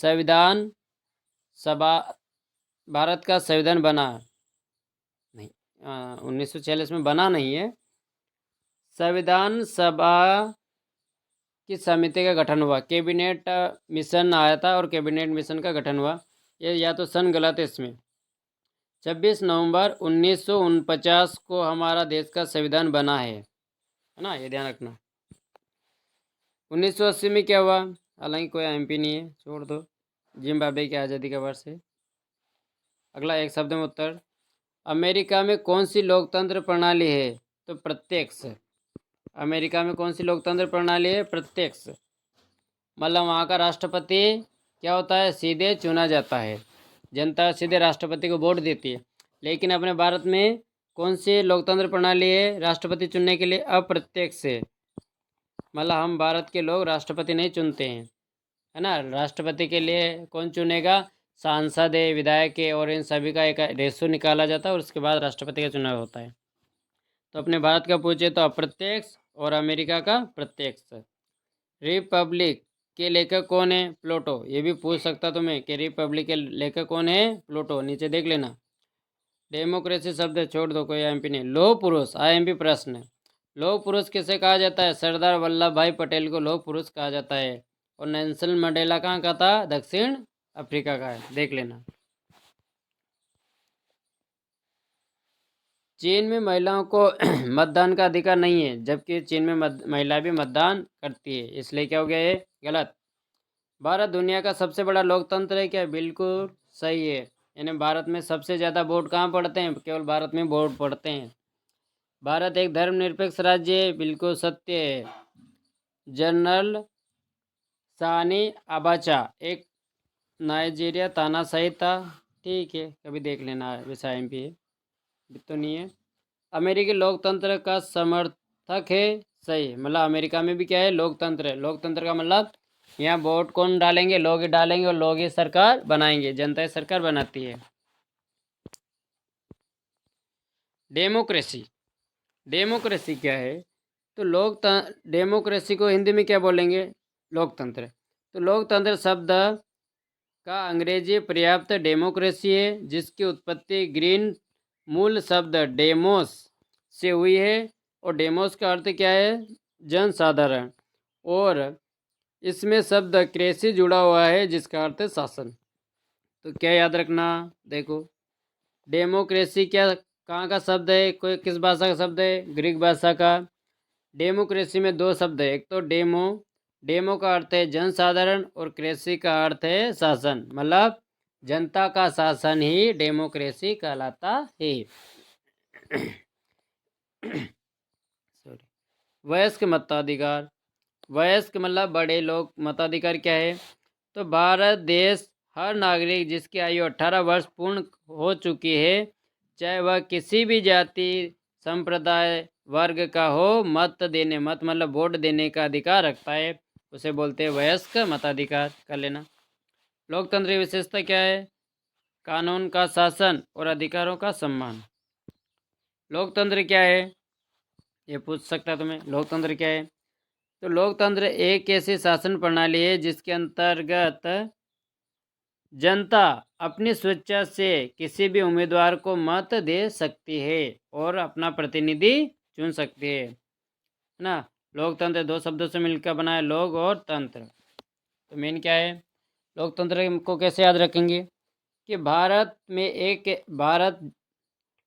संविधान सभा, भारत का संविधान बना नहीं, 1946 में बना नहीं है। संविधान सभा की समिति का गठन हुआ, कैबिनेट मिशन आया था और कैबिनेट मिशन का गठन हुआ। ये या तो सन गलत है इसमें। 26 नवंबर 1949 को हमारा देश का संविधान बना है ना, ये ध्यान रखना। 1980 में क्या हुआ, हालांकि कोई एमपी नहीं है, छोड़ दो। जिम्बाब्वे की आज़ादी का वर्ष है। अगला एक शब्द में उत्तर। अमेरिका में कौन सी लोकतंत्र प्रणाली है, तो प्रत्यक्ष। अमेरिका में कौन सी लोकतंत्र प्रणाली है, प्रत्यक्ष। मतलब वहाँ का राष्ट्रपति क्या होता है, सीधे चुना जाता है, जनता सीधे राष्ट्रपति को वोट देती है। लेकिन अपने भारत में कौन सी लोकतंत्र प्रणाली है राष्ट्रपति चुनने के लिए, अप्रत्यक्ष है। मतलब हम भारत के लोग राष्ट्रपति नहीं चुनते हैं, है ना। राष्ट्रपति के लिए कौन चुनेगा, सांसद है, विधायक है, और इन सभी का एक रेशो निकाला जाता है और उसके बाद राष्ट्रपति का चुनाव होता है। तो अपने भारत का पूछे तो अप्रत्यक्ष और अमेरिका का प्रत्यक्ष। रिपब्लिक के लेखक कौन है, प्लेटो। ये भी पूछ सकता तुम्हें कि रिपब्लिक के लेखक कौन है, प्लेटो, नीचे देख लेना। डेमोक्रेसी शब्द छोड़ दो, कोई आईएमपी नहीं। लौह पुरुष, आईएमपी प्रश्न। लौह पुरुष किसे कहा जाता है, सरदार वल्लभ भाई पटेल को लौह पुरुष कहा जाता है। और नेल्सन मंडेला कहाँ का था, दक्षिण अफ्रीका का है, देख लेना। चीन में महिलाओं को मतदान का अधिकार नहीं है, जबकि चीन में महिला भी मतदान करती है, इसलिए क्या हो गया ये गलत। भारत दुनिया का सबसे बड़ा लोकतंत्र है क्या, बिल्कुल सही है। यानी भारत में सबसे ज़्यादा वोट कहाँ पड़ते हैं, केवल भारत में वोट पड़ते हैं। भारत एक धर्मनिरपेक्ष राज्य है, बिल्कुल सत्य है। जनरल सानी अबाचा एक नाइजीरिया तानाशाही था, ठीक है, कभी देख लेना, वैसा एमपी है, तो नहीं है। अमेरिकी लोकतंत्र का समर्थक है, सही। मतलब अमेरिका में भी क्या है, लोकतंत्र है। लोकतंत्र का मतलब यहाँ वोट कौन डालेंगे, लोग ही डालेंगे और लोग ही सरकार बनाएंगे, जनता ही सरकार बनाती है। डेमोक्रेसी, डेमोक्रेसी क्या है, तो डेमोक्रेसी को हिंदी में क्या बोलेंगे, लोकतंत्र। तो लोकतंत्र शब्द का अंग्रेजी पर्याप्त डेमोक्रेसी है, जिसकी उत्पत्ति ग्रीन मूल शब्द डेमोस से हुई है। और डेमोस का अर्थ क्या है, जनसाधारण, और इसमें शब्द क्रेसी जुड़ा हुआ है जिसका अर्थ है शासन। तो क्या याद रखना, देखो डेमोक्रेसी क्या कहाँ का शब्द है, कोई किस भाषा का शब्द है, ग्रीक भाषा का। डेमोक्रेसी में दो शब्द है, एक तो डेमो, डेमो का अर्थ है जनसाधारण, और क्रेसी का अर्थ है शासन। मतलब जनता का शासन ही डेमोक्रेसी कहलाता है। सॉरी। वयस्क मताधिकार, वयस्क मतलब बड़े लोग, मताधिकार क्या है, तो भारत देश हर नागरिक जिसकी आयु 18 वर्ष पूर्ण हो चुकी है, चाहे वह किसी भी जाति संप्रदाय वर्ग का हो, मत देने, मत मतलब वोट देने का अधिकार रखता है, उसे बोलते हैं वयस्क मताधिकार, कर लेना। लोकतंत्र की विशेषता क्या है, कानून का शासन और अधिकारों का सम्मान। लोकतंत्र क्या है, ये पूछ सकता तुम्हें, लोकतंत्र क्या है, तो लोकतंत्र एक ऐसी शासन प्रणाली है जिसके अंतर्गत जनता अपनी स्वेच्छा से किसी भी उम्मीदवार को मत दे सकती है और अपना प्रतिनिधि चुन सकती है ना। लोकतंत्र दो शब्दों से मिलकर बना है, लोक और तंत्र। तो मेन क्या है, लोकतंत्र को कैसे याद रखेंगे कि भारत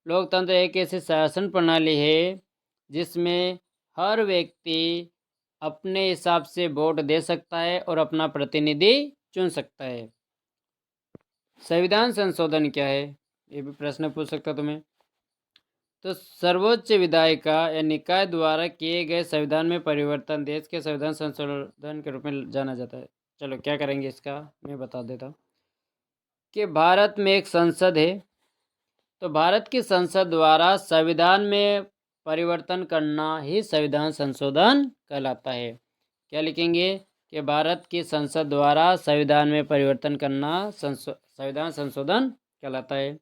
लोकतंत्र एक ऐसी शासन प्रणाली है जिसमें हर व्यक्ति अपने हिसाब से वोट दे सकता है और अपना प्रतिनिधि चुन सकता है। संविधान संशोधन क्या है, ये भी प्रश्न पूछ सकता तुम्हें। तो सर्वोच्च विधायिका या निकाय द्वारा किए गए संविधान में परिवर्तन देश के संविधान संशोधन के रूप में जाना जाता है। चलो क्या करेंगे इसका मैं बता देता हूँ कि भारत में एक संसद है, तो भारत की संसद द्वारा संविधान में परिवर्तन करना ही संविधान संशोधन कहलाता है। क्या लिखेंगे कि भारत की संसद द्वारा संविधान में परिवर्तन करना संविधान संशोधन कहलाता है।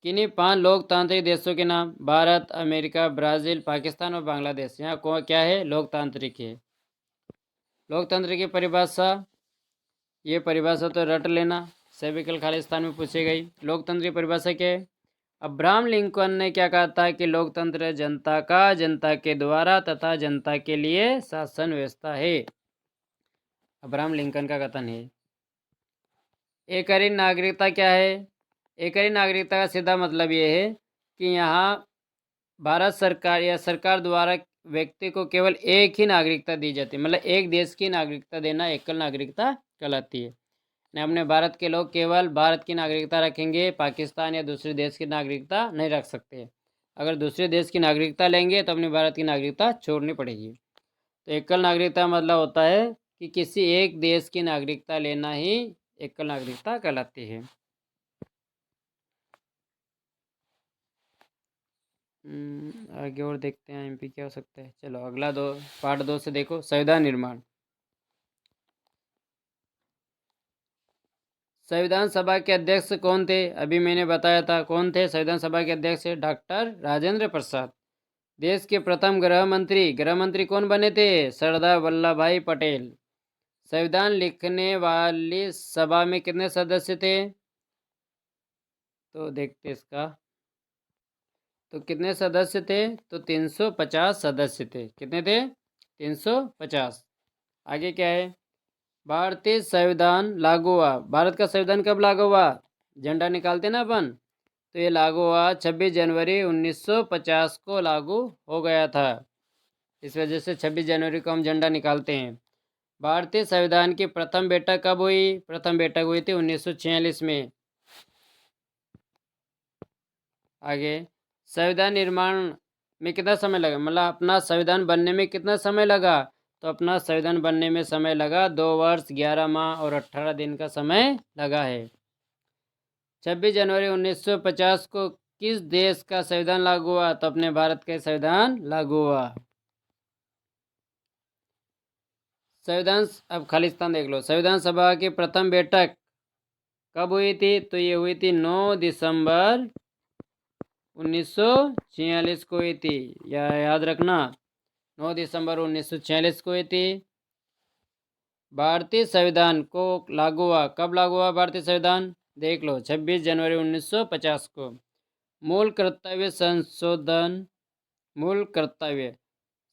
किन्हीं 5 लोकतांत्रिक देशों के नाम, भारत, अमेरिका, ब्राज़ील, पाकिस्तान और बांग्लादेश। यहाँ क्या है, लोकतांत्रिक है। लोकतंत्र की परिभाषा, ये परिभाषा तो रट लेना, सेविकल खालिस्तान में पूछी गई। लोकतंत्र की परिभाषा क्या है? अब्राहम लिंकन ने क्या कहा था कि लोकतंत्र जनता का, जनता के द्वारा तथा जनता के लिए शासन व्यवस्था है। अब्राहम लिंकन का कथन है। एकरी नागरिकता क्या है? एकरी नागरिकता का सीधा मतलब ये है कि यहाँ भारत सरकार या सरकार द्वारा व्यक्ति को केवल एक ही नागरिकता दी जाती है, मतलब एक देश की नागरिकता देना एकल नागरिकता कहलाती है। अपने भारत के लोग केवल भारत की नागरिकता रखेंगे, पाकिस्तान या दूसरे देश की नागरिकता नहीं रख सकते। अगर दूसरे देश की नागरिकता लेंगे तो अपनी भारत की नागरिकता छोड़नी पड़ेगी। तो एकल नागरिकता मतलब होता है कि किसी एक देश की नागरिकता लेना ही एकल नागरिकता कहलाती है। आगे और देखते हैं एमपी क्या हो सकता है। चलो अगला पार्ट 2 से देखो, संविधान निर्माण। संविधान सभा के अध्यक्ष कौन थे? अभी मैंने बताया था कौन थे संविधान सभा के अध्यक्ष? डॉक्टर राजेंद्र प्रसाद। देश के प्रथम गृह मंत्री कौन बने थे? सरदार वल्लभ भाई पटेल। संविधान लिखने वाली सभा में कितने सदस्य थे? तो देखते इसका, तो कितने सदस्य थे? तो 350 सदस्य थे। कितने थे? 350। आगे क्या है? भारतीय संविधान लागू हुआ। भारत का संविधान कब लागू हुआ? झंडा निकालते ना अपन, तो ये लागू हुआ 26 जनवरी 1950 को लागू हो गया था। इस वजह से 26 जनवरी को हम झंडा निकालते हैं। भारतीय संविधान की प्रथम बैठक कब हुई? प्रथम बैठक हुई थी 1946 में। आगे, संविधान निर्माण में कितना समय लगा, मतलब अपना संविधान बनने में कितना समय लगा? तो अपना संविधान बनने में समय लगा 2 वर्ष 11 माह और 18 दिन का समय लगा है। 26 जनवरी 1950 को किस देश का संविधान लागू हुआ? तो अपने भारत का संविधान लागू हुआ। संविधान, अब खालिस्तान देख लो। संविधान सभा की प्रथम बैठक कब हुई थी? तो ये हुई थी 9 दिसंबर 1946 को हुई थी। याद रखना, 9 दिसंबर 1946 को हुई थी। भारतीय संविधान को लागू हुआ, कब लागू हुआ भारतीय संविधान? देख लो, 26 जनवरी 1950 को। मूल कर्तव्य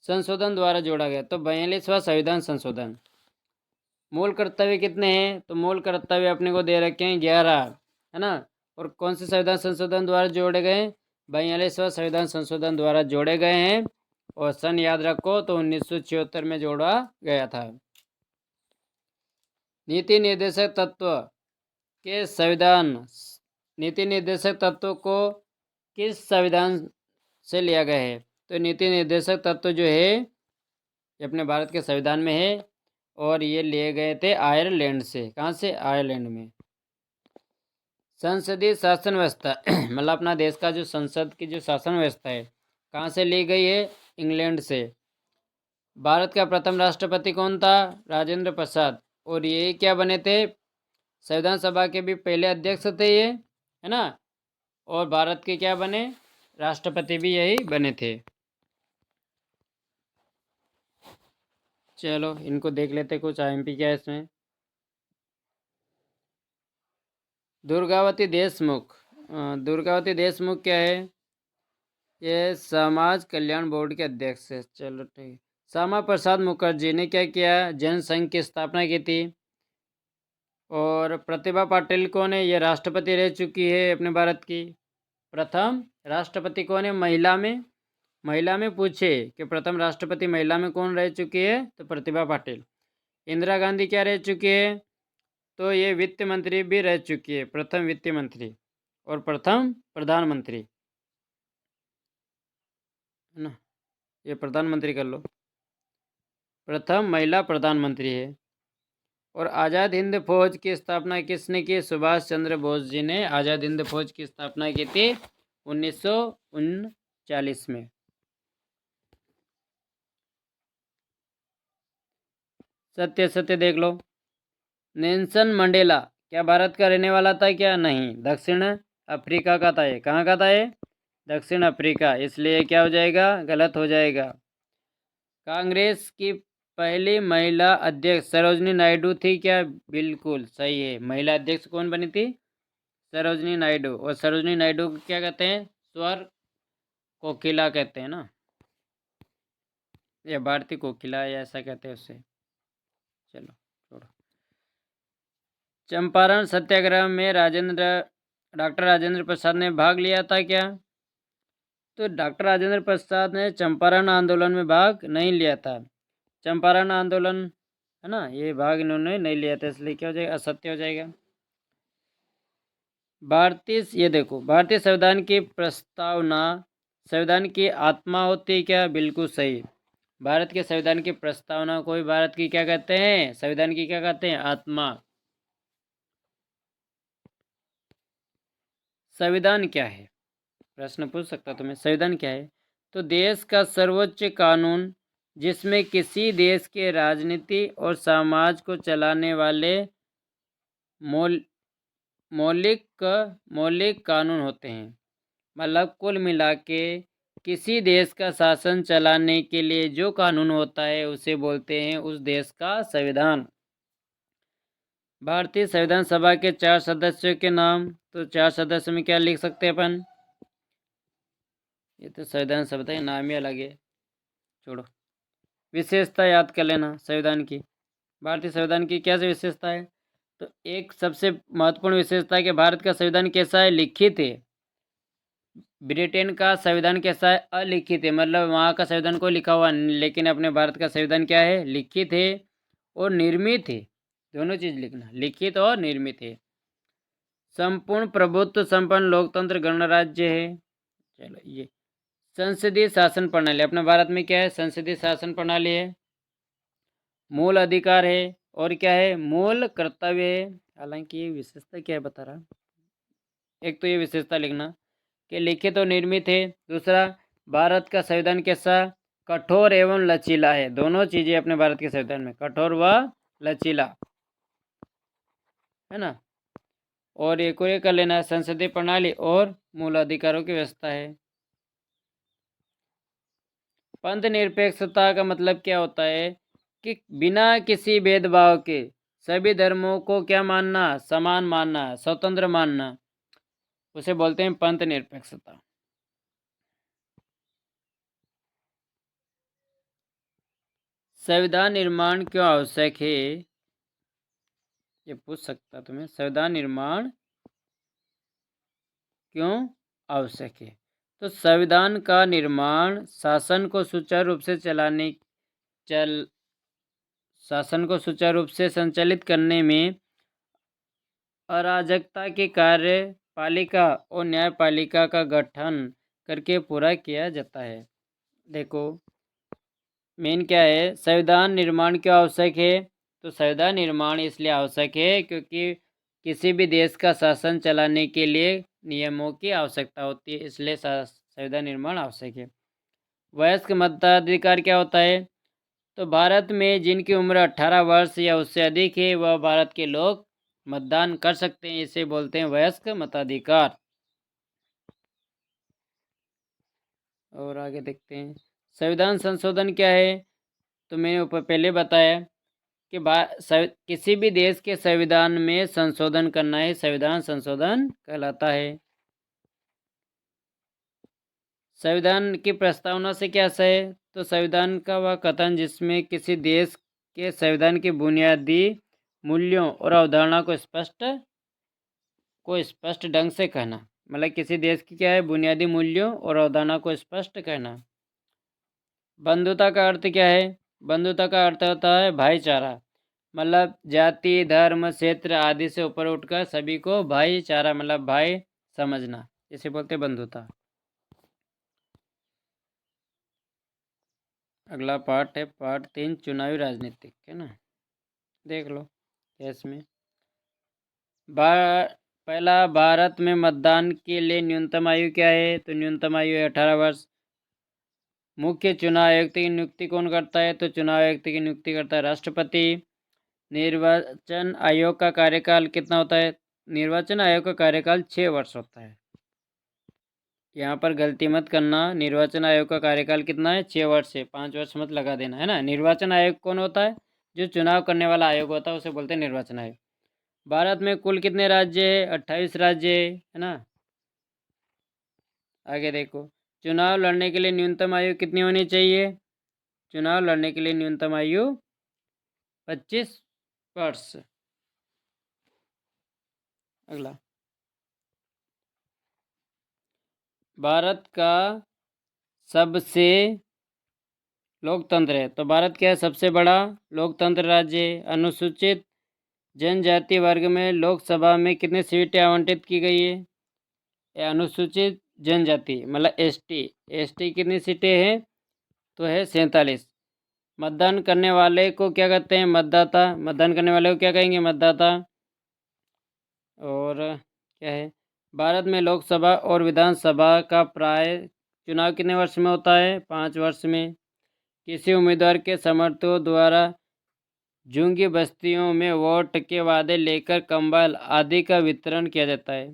संशोधन द्वारा जोड़ा गया। तो 42वां संविधान संशोधन। मूल कर्तव्य कितने हैं? तो मूल कर्तव्य अपने को दे रखे हैं 11, है ना। और कौन से संविधान संशोधन द्वारा जोड़े गए? 42वां संविधान संशोधन द्वारा जोड़े गए हैं। और सन याद रखो, तो 1976 में जोड़ा गया था। नीति निर्देशक तत्व के संविधान, नीति निर्देशक तत्व को किस संविधान से लिया गया है? तो नीति निर्देशक तत्व जो है ये अपने भारत के संविधान में है, और ये लिए गए थे आयरलैंड से। कहाँ से? आयरलैंड में। संसदीय शासन व्यवस्था मतलब अपना देश का जो संसद की जो शासन व्यवस्था है, कहाँ से ली गई है? इंग्लैंड से। भारत का प्रथम राष्ट्रपति कौन था? राजेंद्र प्रसाद। और ये क्या बने थे? संविधान सभा के भी पहले अध्यक्ष थे ये, है ना। और भारत के क्या बने? राष्ट्रपति भी यही बने थे। चलो इनको देख लेते कुछ आईएमपी क्या है इसमें। दुर्गावती देशमुख। दुर्गावती देशमुख क्या है? ये समाज कल्याण बोर्ड के अध्यक्ष है। चलो ठीक है। श्यामा प्रसाद मुखर्जी ने क्या किया? जनसंघ की स्थापना की थी। और प्रतिभा पाटिल कौन है? ये राष्ट्रपति रह चुकी है अपने भारत की। प्रथम राष्ट्रपति कौन है महिला में? महिला में पूछे कि प्रथम राष्ट्रपति महिला में कौन रह चुकी है? तो प्रतिभा पाटिल। इंदिरा गांधी क्या रह चुकी है? तो ये वित्त मंत्री भी रह चुकी है, प्रथम वित्त मंत्री और प्रथम प्रधानमंत्री, है ना। ये प्रधानमंत्री कर लो, प्रथम महिला प्रधानमंत्री है। और आज़ाद हिंद फौज की स्थापना किसने की? सुभाष चंद्र बोस जी ने आज़ाद हिंद फौज की स्थापना की थी 1939 में। सत्य सत्य देख लो। नेल्सन मंडेला क्या भारत का रहने वाला था? क्या नहीं, दक्षिण अफ्रीका का था। ये कहाँ का था? ये दक्षिण अफ्रीका। इसलिए क्या हो जाएगा? गलत हो जाएगा। कांग्रेस की पहली महिला अध्यक्ष सरोजनी नायडू थी क्या? बिल्कुल सही है। महिला अध्यक्ष कौन बनी थी? सरोजनी नायडू। और सरोजनी नायडू को क्या कहते हैं? स्वर कोकिला कहते हैं ना, या भारतीय कोकिला, या ऐसा कहते हैं उससे। चलो छोड़ो। चंपारण सत्याग्रह में डॉक्टर राजेंद्र प्रसाद ने भाग लिया था क्या? तो डॉक्टर राजेंद्र प्रसाद ने चंपारण आंदोलन में भाग नहीं लिया था। चंपारण आंदोलन है ना, ये भाग इन्होंने नहीं लिया था, इसलिए क्या हो जाएगा? असत्य हो जाएगा। ये देखो, भारतीय संविधान की प्रस्तावना संविधान की आत्मा होती है क्या? बिल्कुल सही। भारत के संविधान की प्रस्तावना को ही भारत की क्या कहते हैं? संविधान की क्या कहते हैं? आत्मा। संविधान क्या है? प्रश्न पूछ सकता तुम्हें, संविधान क्या है? तो देश का सर्वोच्च कानून जिसमें किसी देश के राजनीति और समाज को चलाने वाले मौलिक कानून होते हैं। मतलब कुल मिला के किसी देश का शासन चलाने के लिए जो कानून होता है उसे बोलते हैं उस देश का संविधान। भारतीय संविधान सभा के 4 सदस्यों के नाम, तो 4 सदस्य में क्या लिख सकते हैं अपन? ये तो संविधान सभा का नाम ही अलग है, छोड़ो। विशेषता याद कर लेना संविधान की। भारतीय संविधान की क्या विशेषता है? तो एक सबसे महत्वपूर्ण विशेषता है कि भारत का संविधान कैसा है? लिखित है। ब्रिटेन का संविधान कैसा है? अलिखित है। मतलब वहाँ का संविधान को लिखा हुआ, लेकिन अपने भारत का संविधान क्या है? लिखित है और निर्मित है। दोनों चीज लिखना, लिखित और निर्मित है। संपूर्ण प्रभुत्व संपन्न लोकतंत्र गणराज्य है। चलो ये संसदीय शासन प्रणाली, अपने भारत में क्या है? संसदीय शासन प्रणाली है। मूल अधिकार है, और क्या है? मूल कर्तव्य है। हालांकि ये विशेषता क्या है बता रहा, एक तो ये विशेषता लिखना कि लिखित और निर्मित है। दूसरा, भारत का संविधान कैसा? कठोर एवं लचीला है। दोनों चीजें अपने भारत के संविधान में, कठोर व लचीला, है ना। और एक और ये कर लेना, संसदीय प्रणाली और मूल अधिकारों की व्यवस्था है। पंथ निरपेक्षता का मतलब क्या होता है? कि बिना किसी भेदभाव के सभी धर्मों को क्या मानना? समान मानना, स्वतंत्र मानना, उसे बोलते हैं पंथ निरपेक्षता। संविधान निर्माण क्यों आवश्यक है? ये पूछ सकता तुम्हें, संविधान निर्माण क्यों आवश्यक है? तो संविधान का निर्माण शासन को सुचारू रूप से संचालित करने में अराजकता की कार्यपालिका और न्यायपालिका का गठन करके पूरा किया जाता है। देखो मेन क्या है, संविधान निर्माण क्यों आवश्यक है? तो संविधान निर्माण इसलिए आवश्यक है क्योंकि किसी भी देश का शासन चलाने के लिए नियमों की आवश्यकता होती है, इसलिए संविधान निर्माण आवश्यक है। वयस्क मताधिकार क्या होता है? तो भारत में जिनकी उम्र 18 वर्ष या उससे अधिक है वह भारत के लोग मतदान कर सकते हैं, इसे बोलते हैं वयस्क मताधिकार। और आगे देखते हैं, संविधान संशोधन क्या है? तो मैंने ऊपर पहले बताया कि किसी भी देश के संविधान में संशोधन करना है, संविधान संशोधन कहलाता है। संविधान की प्रस्तावना से क्या है? तो संविधान का वह कथन जिसमें किसी देश के संविधान के बुनियादी मूल्यों और अवधारणा को स्पष्ट ढंग से कहना। मतलब किसी देश की क्या है? बुनियादी मूल्यों और अवधारणा को स्पष्ट कहना। बंधुता का अर्थ क्या है? बंधुता का अर्थ होता है भाईचारा। मतलब जाति, धर्म, क्षेत्र आदि से ऊपर उठकर सभी को भाईचारा, मतलब भाई समझना, इसे बोलते बंधुता। अगला पार्ट है पार्ट 3, चुनावी राजनीतिक, है ना। देख लो इसमें पहला, भारत में मतदान के लिए न्यूनतम आयु क्या है? तो न्यूनतम आयु है 18 वर्ष। मुख्य चुनाव आयुक्त की नियुक्ति कौन करता है? तो चुनाव आयुक्त की नियुक्ति करता है राष्ट्रपति। निर्वाचन आयोग का कार्यकाल कितना होता है? निर्वाचन आयोग का कार्यकाल 6 वर्ष होता है। यहाँ पर गलती मत करना। निर्वाचन आयोग का कार्यकाल कितना है? 6 वर्ष है। 5 वर्ष मत लगा देना, है ना। निर्वाचन आयोग कौन होता है? जो चुनाव करने वाला आयोग होता है उसे बोलते हैं निर्वाचन आयोग। भारत में कुल कितने राज्य है? 28 राज्य है ना। आगे देखो, चुनाव लड़ने के लिए न्यूनतम आयु कितनी होनी चाहिए? चुनाव लड़ने के लिए न्यूनतम आयु 25 वर्ष। अगला, भारत का सबसे लोकतंत्र है, तो भारत क्या है? सबसे बड़ा लोकतंत्र राज्य है। अनुसूचित जनजाति वर्ग में लोकसभा में कितनी सीटें आवंटित की गई है? अनुसूचित जनजाति मतलब एसटी, एसटी कितनी सीटें हैं? तो है 47। मतदान करने वाले को क्या कहते हैं? मतदाता। मतदान करने वाले को क्या कहेंगे? मतदाता। और क्या है? भारत में लोकसभा और विधानसभा का प्राय चुनाव कितने वर्ष में होता है? 5 वर्ष में। किसी उम्मीदवार के समर्थकों द्वारा झुग्गी बस्तियों में वोट के वादे लेकर कंबल आदि का वितरण किया जाता है।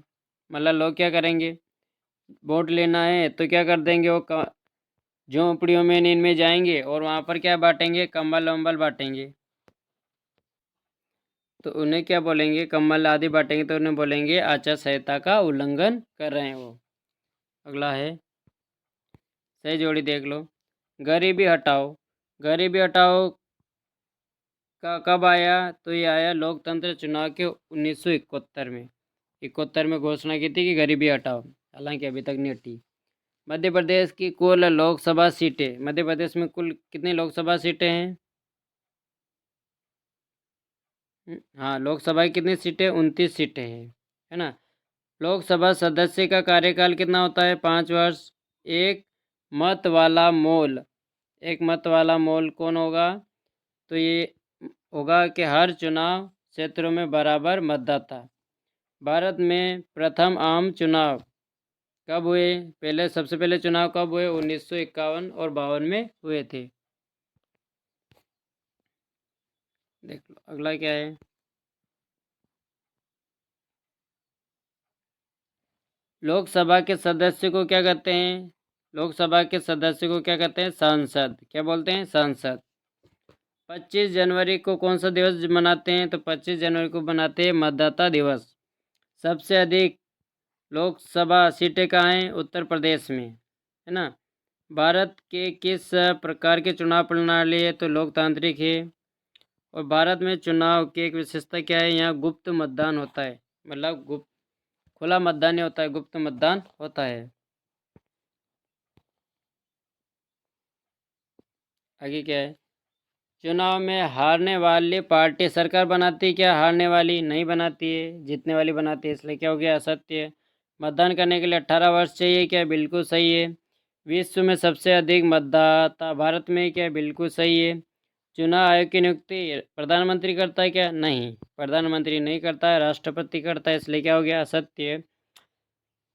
मतलब लोग क्या करेंगे? वोट लेना है तो क्या कर देंगे? वो झोंपड़ियों में इनमें जाएंगे और वहाँ पर क्या बांटेंगे? कंबल वम्बल बांटेंगे। तो उन्हें क्या बोलेंगे? कंबल आदि बांटेंगे तो उन्हें बोलेंगे आचार संहिता का उल्लंघन कर रहे हैं वो। अगला है, सही जोड़ी देख लो। गरीबी हटाओ। गरीबी हटाओ का कब आया? तो ये आया लोकतंत्र चुनाव के 1971 में। 71 में घोषणा की थी कि गरीबी हटाओ, हालांकि अभी तक नहीं हटी। मध्य प्रदेश की कुल लोकसभा सीटें, मध्य प्रदेश में कुल कितनी लोकसभा सीटें हैं? हाँ, लोकसभा की कितनी सीटें? 29 सीटें हैं, है ना। लोकसभा सदस्य का कार्यकाल कितना होता है? 5 वर्ष। एक मत वाला मोल, एक मत वाला मोल कौन होगा? तो ये होगा कि हर चुनाव क्षेत्रों में बराबर मतदाता। भारत में प्रथम आम चुनाव कब हुए? पहले सबसे पहले चुनाव कब हुए? 1951 और 52 में हुए थे। देख लो अगला क्या है। लोकसभा के सदस्य को क्या कहते हैं? लोकसभा के सदस्य को क्या कहते हैं? सांसद। क्या बोलते हैं? सांसद। 25 जनवरी को कौन सा दिवस मनाते हैं? तो 25 जनवरी को मनाते हैं मतदाता दिवस। सबसे अधिक लोकसभा सीटें कहाँ हैं? उत्तर प्रदेश में, है ना। भारत के किस प्रकार की चुनाव प्रणाली है? तो लोकतांत्रिक है। और भारत में चुनाव की एक विशेषता क्या है? यहाँ गुप्त मतदान होता है, मतलब गुप्त, खुला मतदान नहीं होता है, गुप्त मतदान होता है। आगे क्या है? चुनाव में हारने वाली पार्टी सरकार बनाती है क्या? हारने वाली नहीं बनाती है, जीतने वाली बनाती है, इसलिए क्या हो गया? असत्य है। मतदान करने के लिए 18 वर्ष चाहिए क्या? बिल्कुल सही है। विश्व में सबसे अधिक मतदाता भारत में क्या? बिल्कुल सही है। चुनाव आयोग की नियुक्ति प्रधानमंत्री करता है क्या? नहीं, प्रधानमंत्री नहीं करता है, राष्ट्रपति करता है, इसलिए क्या हो गया? असत्य है।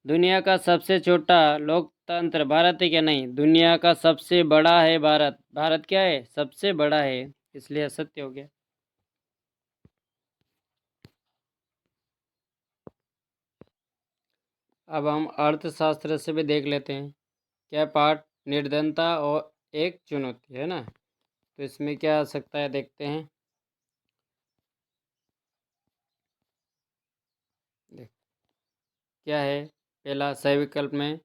दुनिया का सबसे छोटा लोकतंत्र भारत है क्या? नहीं, दुनिया का सबसे बड़ा है भारत। भारत क्या है? सबसे बड़ा है, इसलिए असत्य हो गया। अब हम अर्थशास्त्र से भी देख लेते हैं। क्या पाठ? निर्धनता और एक चुनौती, है ना। तो इसमें क्या आ सकता है, देखते हैं। देख क्या है पहला सही विकल्प में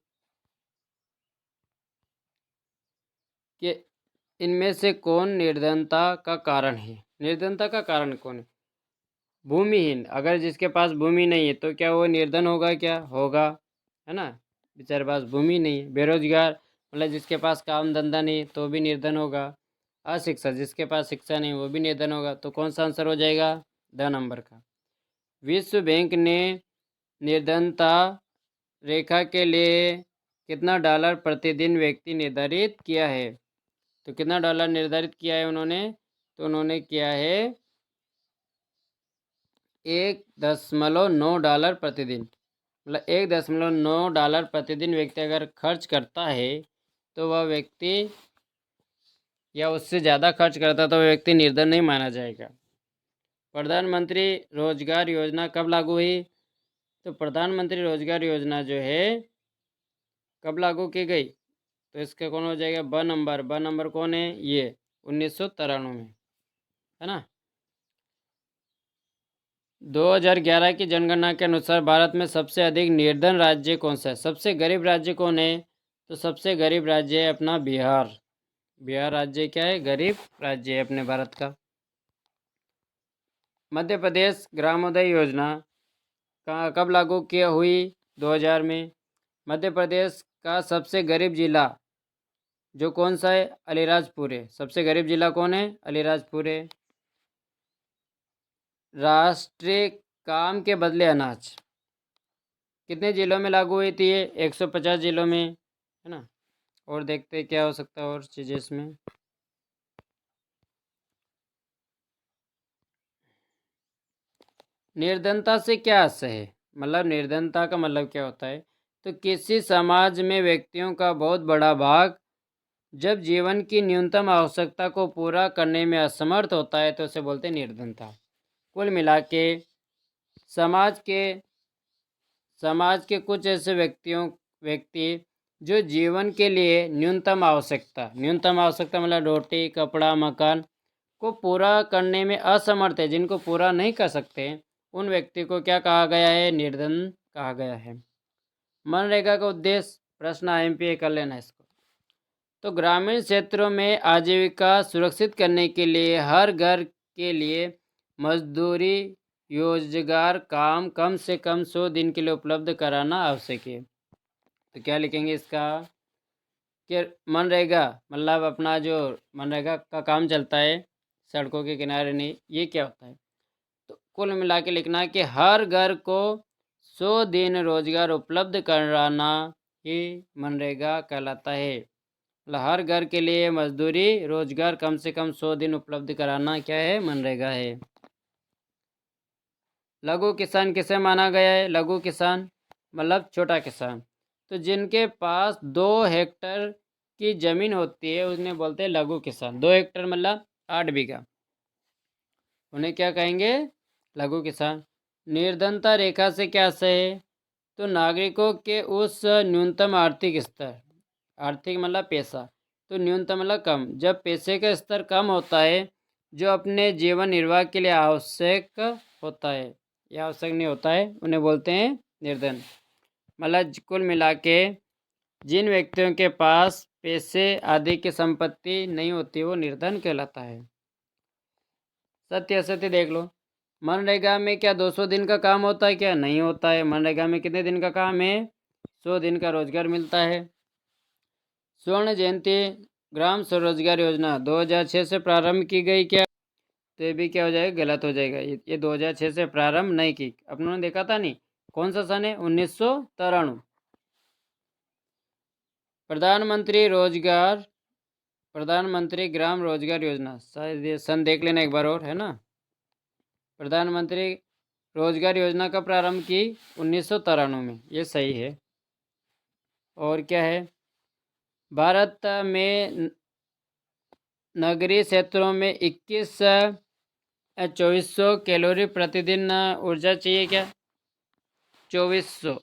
कि इनमें से कौन निर्धनता का कारण है? निर्धनता का कारण कौन है? भूमिहीन। अगर जिसके पास भूमि नहीं है तो क्या वो निर्धन होगा? क्या होगा, है ना। बेचारे पास भूमि नहीं है। बेरोजगार मतलब जिसके पास काम धंधा नहीं तो भी निर्धन होगा। अशिक्षित, जिसके पास शिक्षा नहीं वो भी निर्धन होगा। तो कौन सा आंसर हो जाएगा? 2 नंबर का। विश्व बैंक ने निर्धनता रेखा के लिए कितना डॉलर प्रतिदिन व्यक्ति निर्धारित किया है? तो कितना डॉलर निर्धारित किया है उन्होंने? तो उन्होंने किया है 1.9 डॉलर प्रतिदिन। मतलब 1.9 डॉलर प्रतिदिन व्यक्ति अगर खर्च करता है तो वह व्यक्ति, या उससे ज़्यादा खर्च करता है तो वह व्यक्ति निर्धन नहीं माना जाएगा। प्रधानमंत्री रोजगार योजना कब लागू हुई? तो प्रधानमंत्री रोजगार योजना जो है कब लागू की गई? तो इसका कौन हो जाएगा? ब नंबर कौन है? ये 1993 में, है ना। 2011 की जनगणना के अनुसार भारत में सबसे अधिक निर्धन राज्य कौन सा है? सबसे गरीब राज्य कौन है? तो सबसे गरीब राज्य है अपना बिहार। बिहार राज्य क्या है? गरीब राज्य है अपने भारत का। मध्य प्रदेश ग्रामोदय योजना कब लागू किया हुई? 2000 में। मध्य प्रदेश का सबसे गरीब जिला जो कौन सा है? अलीराजपुर है। सबसे गरीब जिला कौन है? अलीराजपुर है। राष्ट्रीय काम के बदले अनाज कितने जिलों में लागू हुई थी? ये 150 जिलों में, है ना। और देखते क्या हो सकता है और चीज़ें इसमें। निर्धनता से क्या आशय है? मतलब निर्धनता का मतलब क्या होता है? तो किसी समाज में व्यक्तियों का बहुत बड़ा भाग जब जीवन की न्यूनतम आवश्यकता को पूरा करने में असमर्थ होता है तो उसे बोलते हैं निर्धनता। कुल मिला के समाज के समाज के कुछ ऐसे व्यक्ति जो जीवन के लिए न्यूनतम आवश्यकता मतलब रोटी कपड़ा मकान को पूरा करने में असमर्थ है, जिनको पूरा नहीं कर सकते, उन व्यक्ति को क्या कहा गया है? निर्धन कहा गया है। मनरेगा का उद्देश्य, प्रश्न IMPA कर लेना इसको। तो ग्रामीण क्षेत्रों में आजीविका सुरक्षित करने के लिए हर घर के लिए मजदूरी रोजगार काम कम से कम 100 दिन के लिए उपलब्ध कराना आवश्यक है। तो क्या लिखेंगे इसका? कि मनरेगा मतलब अपना जो मनरेगा का काम चलता है सड़कों के किनारे, नहीं, ये क्या होता है? तो कुल मिला के लिखना है कि हर घर को 100 दिन रोजगार उपलब्ध कराना ही मनरेगा कहलाता है। मतलब हर घर के लिए मजदूरी रोजगार कम से कम 100 दिन उपलब्ध कराना क्या है? मनरेगा है। लघु किसान किसे माना गया है? लघु किसान मतलब छोटा किसान। तो जिनके पास 2 हेक्टर की जमीन होती है उन्हें बोलते हैं लघु किसान। 2 हेक्टर मतलब 8 बीघा, उन्हें क्या कहेंगे? लघु किसान। निर्धनता रेखा से क्या आशय है? तो नागरिकों के उस न्यूनतम आर्थिक स्तर, आर्थिक मतलब पैसा, तो न्यूनतम मतलब कम, जब पैसे का स्तर कम होता है जो अपने जीवन निर्वाह के लिए आवश्यक होता है या आवश्यक नहीं होता है, उन्हें बोलते हैं निर्धन। मतलब कुल मिला के जिन व्यक्तियों के पास पैसे आदि की संपत्ति नहीं होती वो निर्धन कहलाता है। सत्य असत्य देख लो। मनरेगा में क्या 200 दिन का काम होता है? क्या नहीं होता है। मनरेगा में कितने दिन का काम है? 100 दिन का रोजगार मिलता है। स्वर्ण जयंती ग्राम स्वरोजगार योजना 2006 से प्रारंभ की गई क्या? तो ये भी क्या हो जाएगा? गलत हो जाएगा। ये 2006 से प्रारंभ नहीं की, अपनों ने देखा था नहीं, कौन सा सन है? 1993। प्रधानमंत्री ग्राम रोजगार योजना, शायद ये सन देख लेना एक बार और, है ना। प्रधानमंत्री रोजगार योजना का प्रारंभ की 1993 में, ये सही है। और क्या है? भारत में नगरीय क्षेत्रों में 2400 कैलोरी प्रतिदिन ऊर्जा चाहिए क्या? 2400